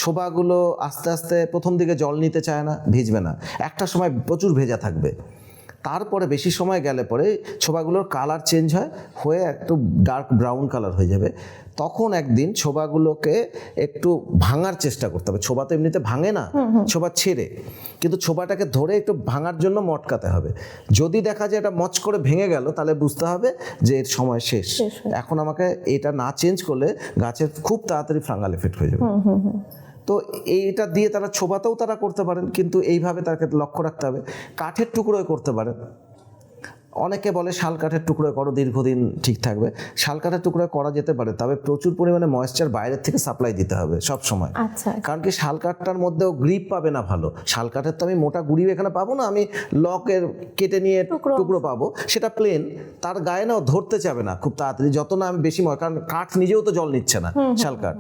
ছোবাগুলো আস্তে আস্তে প্রথম দিকে জল নিতে চায় না, ভিজবে না, একটা সময় প্রচুর ভেজা থাকবে। তারপরে বেশি সময় গেলে পরে ছোবাগুলোর কালার চেঞ্জ হয়ে একটু ডার্ক ব্রাউন কালার হয়ে যাবে। তখন একদিন ছোবাগুলোকে একটু ভাঙার চেষ্টা করতে হবে। ছোবা তো এমনিতে ভাঙে না, ছোবা ছেড়ে, কিন্তু ছোবাটাকে ধরে একটু ভাঙার জন্য মটকাতে হবে। যদি দেখা যায় এটা মচ করে ভেঙে গেল, তাহলে বুঝতে হবে যে এর সময় শেষ। এখন আমাকে এটা না চেঞ্জ করলে গাছের খুব তাড়াতাড়ি ফাঙ্গাল এফেক্ট হয়ে যাবে। তো এইটা দিয়ে তারা ছোবাতেও তারা করতে পারেন, কিন্তু এইভাবে তাকে লক্ষ্য রাখতে হবে। কাঠের টুকরোয় করতে পারেন। অনেকে বলে শাল কাঠের টুকরোয় করো, দীর্ঘদিন ঠিক থাকবে। শাল কাঠের টুকরোয় করা যেতে পারে, তবে প্রচুর পরিমাণে ময়েশ্চার বাইরের থেকে সাপ্লাই দিতে হবে সব সময়। কারণ কি শাল কাঠটার মধ্যেও গ্রিপ পাবে না ভালো। শাল কাঠের তো আমি মোটা গুঁড়ি এখানে পাবো না, আমি লকের কেটে নিয়ে টুকরো পাবো, সেটা প্লেন, তার গায়ে নাও ধরতে চাবে না খুব তাড়াতাড়ি, যত না আমি বেশি কারণ কাঠ নিজেও তো জল নিচ্ছে না শাল কাঠ।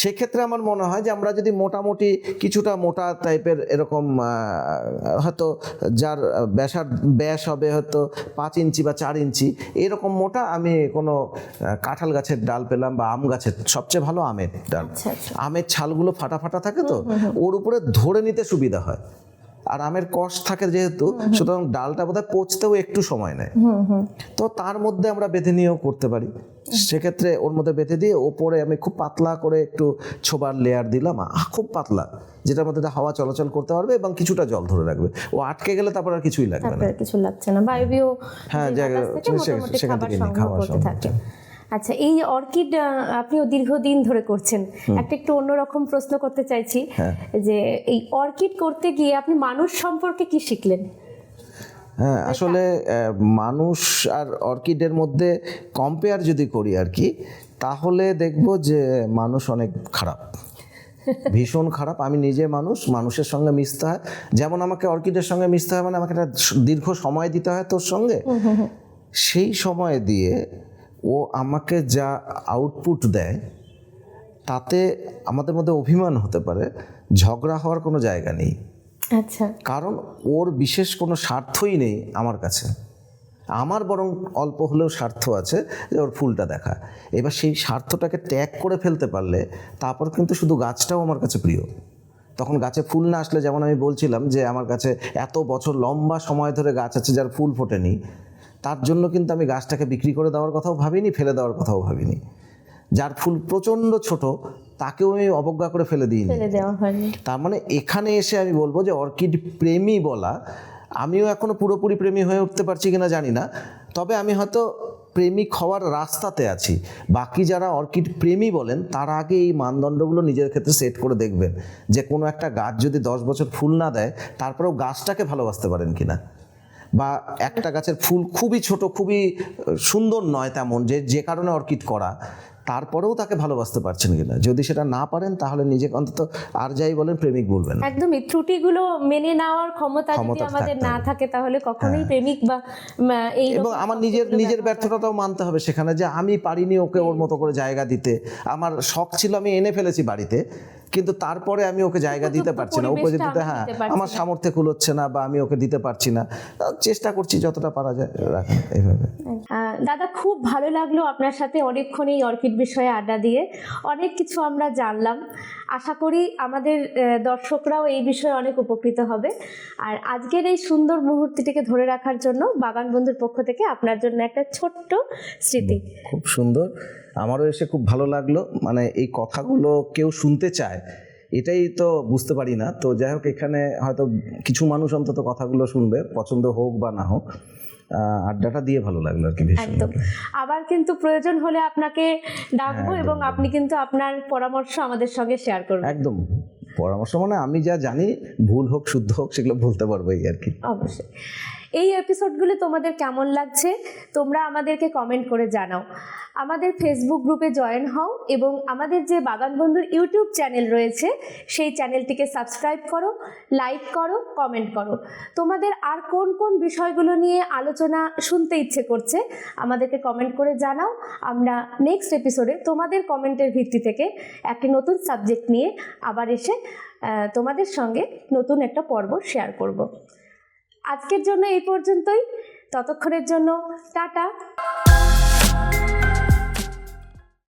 সেক্ষেত্রে আমার মনে হয় যে আমরা যদি মোটামুটি কিছুটা মোটা টাইপের এরকম হয়তো যার ব্যাস হবে হয়তো 5 ইঞ্চি বা 4 ইঞ্চি এরকম মোটা, আমি কোনো কাঁঠাল গাছের ডাল পেলাম বা আম গাছের, সবচেয়ে ভালো আমের ডাল। আমের ছালগুলো ফাটা ফাটা থাকে, তো ওর উপরে ধরে নিতে সুবিধা হয়। আর আমের কষ থাকে যেহেতু, সুতরাং ডালটা বোধহয় পচতেও একটু সময় নেয়। তো তার মধ্যে আমরা বেঁধে নিয়েও করতে পারি। সেক্ষেত্রে ওর মধ্যে বেঁধে দিয়ে ওপরে আমি খুব পাতলা করে একটু ছোবার লেয়ার দিলাম, খুব পাতলা, যেটার মধ্যে হাওয়া চলাচল করতে পারবে এবং কিছুটা জল ধরে রাখবে। ও আটকে গেলে তারপর আর কিছুই লাগবে না, কিছু লাগছে না, বায়বীয় হ্যাঁ সেখান থেকে খাওয়া থাকে। আচ্ছা, এই অর্কিড আপনিও দীর্ঘদিন ধরে করছেন, একটু অন্যরকম প্রশ্ন করতে চাইছি যে এই অর্কিড করতে গিয়ে আপনি মানুষ সম্পর্কে কি শিখলেন? হ্যাঁ, আসলে মানুষ আর অর্কিডের মধ্যে কম্পেয়ার যদি করি আর কি, তাহলে দেখব যে মানুষ অনেক খারাপ, ভীষণ খারাপ। আমি নিজে মানুষের সঙ্গে মিশতে হয়, যেমন আমাকে অর্কিডের সঙ্গে মিশতে হয়, মানে আমাকে একটা দীর্ঘ সময় দিতে হয় তোর সঙ্গে। সেই সময় দিয়ে ও আমাকে যা আউটপুট দেয়, তাতে আমাদের মধ্যে অভিমান হতে পারে, ঝগড়া হওয়ার কোনো জায়গা নেই। আচ্ছা, কারণ ওর বিশেষ কোনো স্বার্থই নেই আমার কাছে, আমার বরং অল্প হলেও স্বার্থ আছে যে ওর ফুলটা দেখা। এবার সেই স্বার্থটাকে ত্যাগ করে ফেলতে পারলে তারপর কিন্তু শুধু গাছটাও আমার কাছে প্রিয়। তখন গাছে ফুল না আসলে, যেমন আমি বলছিলাম যে আমার কাছে এত বছর লম্বা সময় ধরে গাছ আছে যার ফুল ফোটেনি, তার জন্য কিন্তু আমি গাছটাকে বিক্রি করে দেওয়ার কথাও ভাবিনি, ফেলে দেওয়ার কথাও ভাবিনি। যার ফুল প্রচণ্ড ছোট, তাকেও আমি অবজ্ঞা করে ফেলে দিইনি। তার মানে এখানে এসে আমি বলবো যে অর্কিড প্রেমী বলা, আমিও এখনো পুরোপুরি প্রেমী হয়ে উঠতে পারছি কিনা জানি না, তবে আমি হয়তো প্রেমিক হওয়ার রাস্তাতে আছি। বাকি যারা অর্কিড প্রেমী বলেন, তার আগে এই মানদণ্ডগুলো নিজের ক্ষেত্রে সেট করে দেখবেন যে কোনো একটা গাছ যদি 10 বছর ফুল না দেয়, তারপরেও গাছটাকে ভালোবাসতে পারেন কিনা। বা একটা গাছের ফুল খুবই ছোট, খুবই সুন্দর নয় তেমন, যে কারণে অর্কিড করা, তারপরেও তাকে ভালোবাসতে পারছেন কিনা। যদি সেটা না পারেন, তাহলে নিজেকে অন্তত আর যাই বলেন প্রেমিক বলবেন। একদমই ত্রুটিগুলো মেনে নেওয়ার ক্ষমতা যদি আমাদের না থাকে, তাহলে কখনোই প্রেমিক বা এই, এবং আমার নিজের ব্যর্থতাটাও মানতে হবে সেখানে, যে আমি পারিনি ওকে ওর মতো করে জায়গা দিতে। আমার শখ ছিল, আমি এনে ফেলেছি বাড়িতে, কিন্তু তারপরে আমি ওকে জায়গা দিতে পারছি না, উপযুক্ত দিতে, হ্যাঁ আমার সামর্থ্যে কুলোচ্ছে না, বা আমি ওকে দিতে পারছি না। চেষ্টা করছি যতটা পারা যায় রাখা এইভাবে। দাদা, খুব ভালো লাগলো আপনার সাথে অনেকক্ষণ এই অর্কিড বিষয়ে আড্ডা দিয়ে, অনেক কিছু আমরা জানলাম। আশা করি আমাদের দর্শকরাও এই বিষয়ে অনেক উপকৃত হবে। আর আজকের এই সুন্দর মুহূর্তটিকে ধরে রাখার জন্য বাগান বন্ধুর পক্ষ থেকে আপনার জন্য একটা ছোট্ট স্মৃতি। খুব সুন্দর, আমারও এসে খুব ভালো লাগলো। মানে এই কথাগুলো কেউ শুনতে চায়, এটাই তো বুঝতে পারি না। তো যাই হোক, এখানে হয়তো কিছু মানুষ অন্তত কথাগুলো শুনবে, পছন্দ হোক বা না হোক। আড্ডাটা দিয়ে ভালো লাগলো আর কি, ভীষণ। আবার কিন্তু প্রয়োজন হলে আপনাকে ডাকবো, এবং আপনি কিন্তু আপনার পরামর্শ আমাদের সঙ্গে শেয়ার করবেন। একদম, পরামর্শ মানে আমি যা জানি, ভুল হোক শুদ্ধ হোক সেগুলো বলতে পারবো এই আর কি। অবশ্যই। এই এপিসোডগুলো তোমাদের কেমন লাগছে তোমরা আমাদেরকে কমেন্ট করে জানাও। আমাদের ফেসবুক গ্রুপে জয়েন হও এবং আমাদের যে বাগান বন্ধুর ইউটিউব চ্যানেল রয়েছে সেই চ্যানেলটিকে সাবস্ক্রাইব করো, লাইক করো, কমেন্ট করো। তোমাদের আর কোন কোন বিষয়গুলো নিয়ে আলোচনা শুনতে ইচ্ছে করছে আমাদেরকে কমেন্ট করে জানাও। আমরা নেক্সট এপিসোডে তোমাদের কমেন্টের ভিত্তি থেকে একটি নতুন সাবজেক্ট নিয়ে আবার এসে তোমাদের সঙ্গে নতুন একটা পর্ব শেয়ার করব। আজকের জন্য এই পর্যন্তই, ততক্ষণের জন্য টাটা।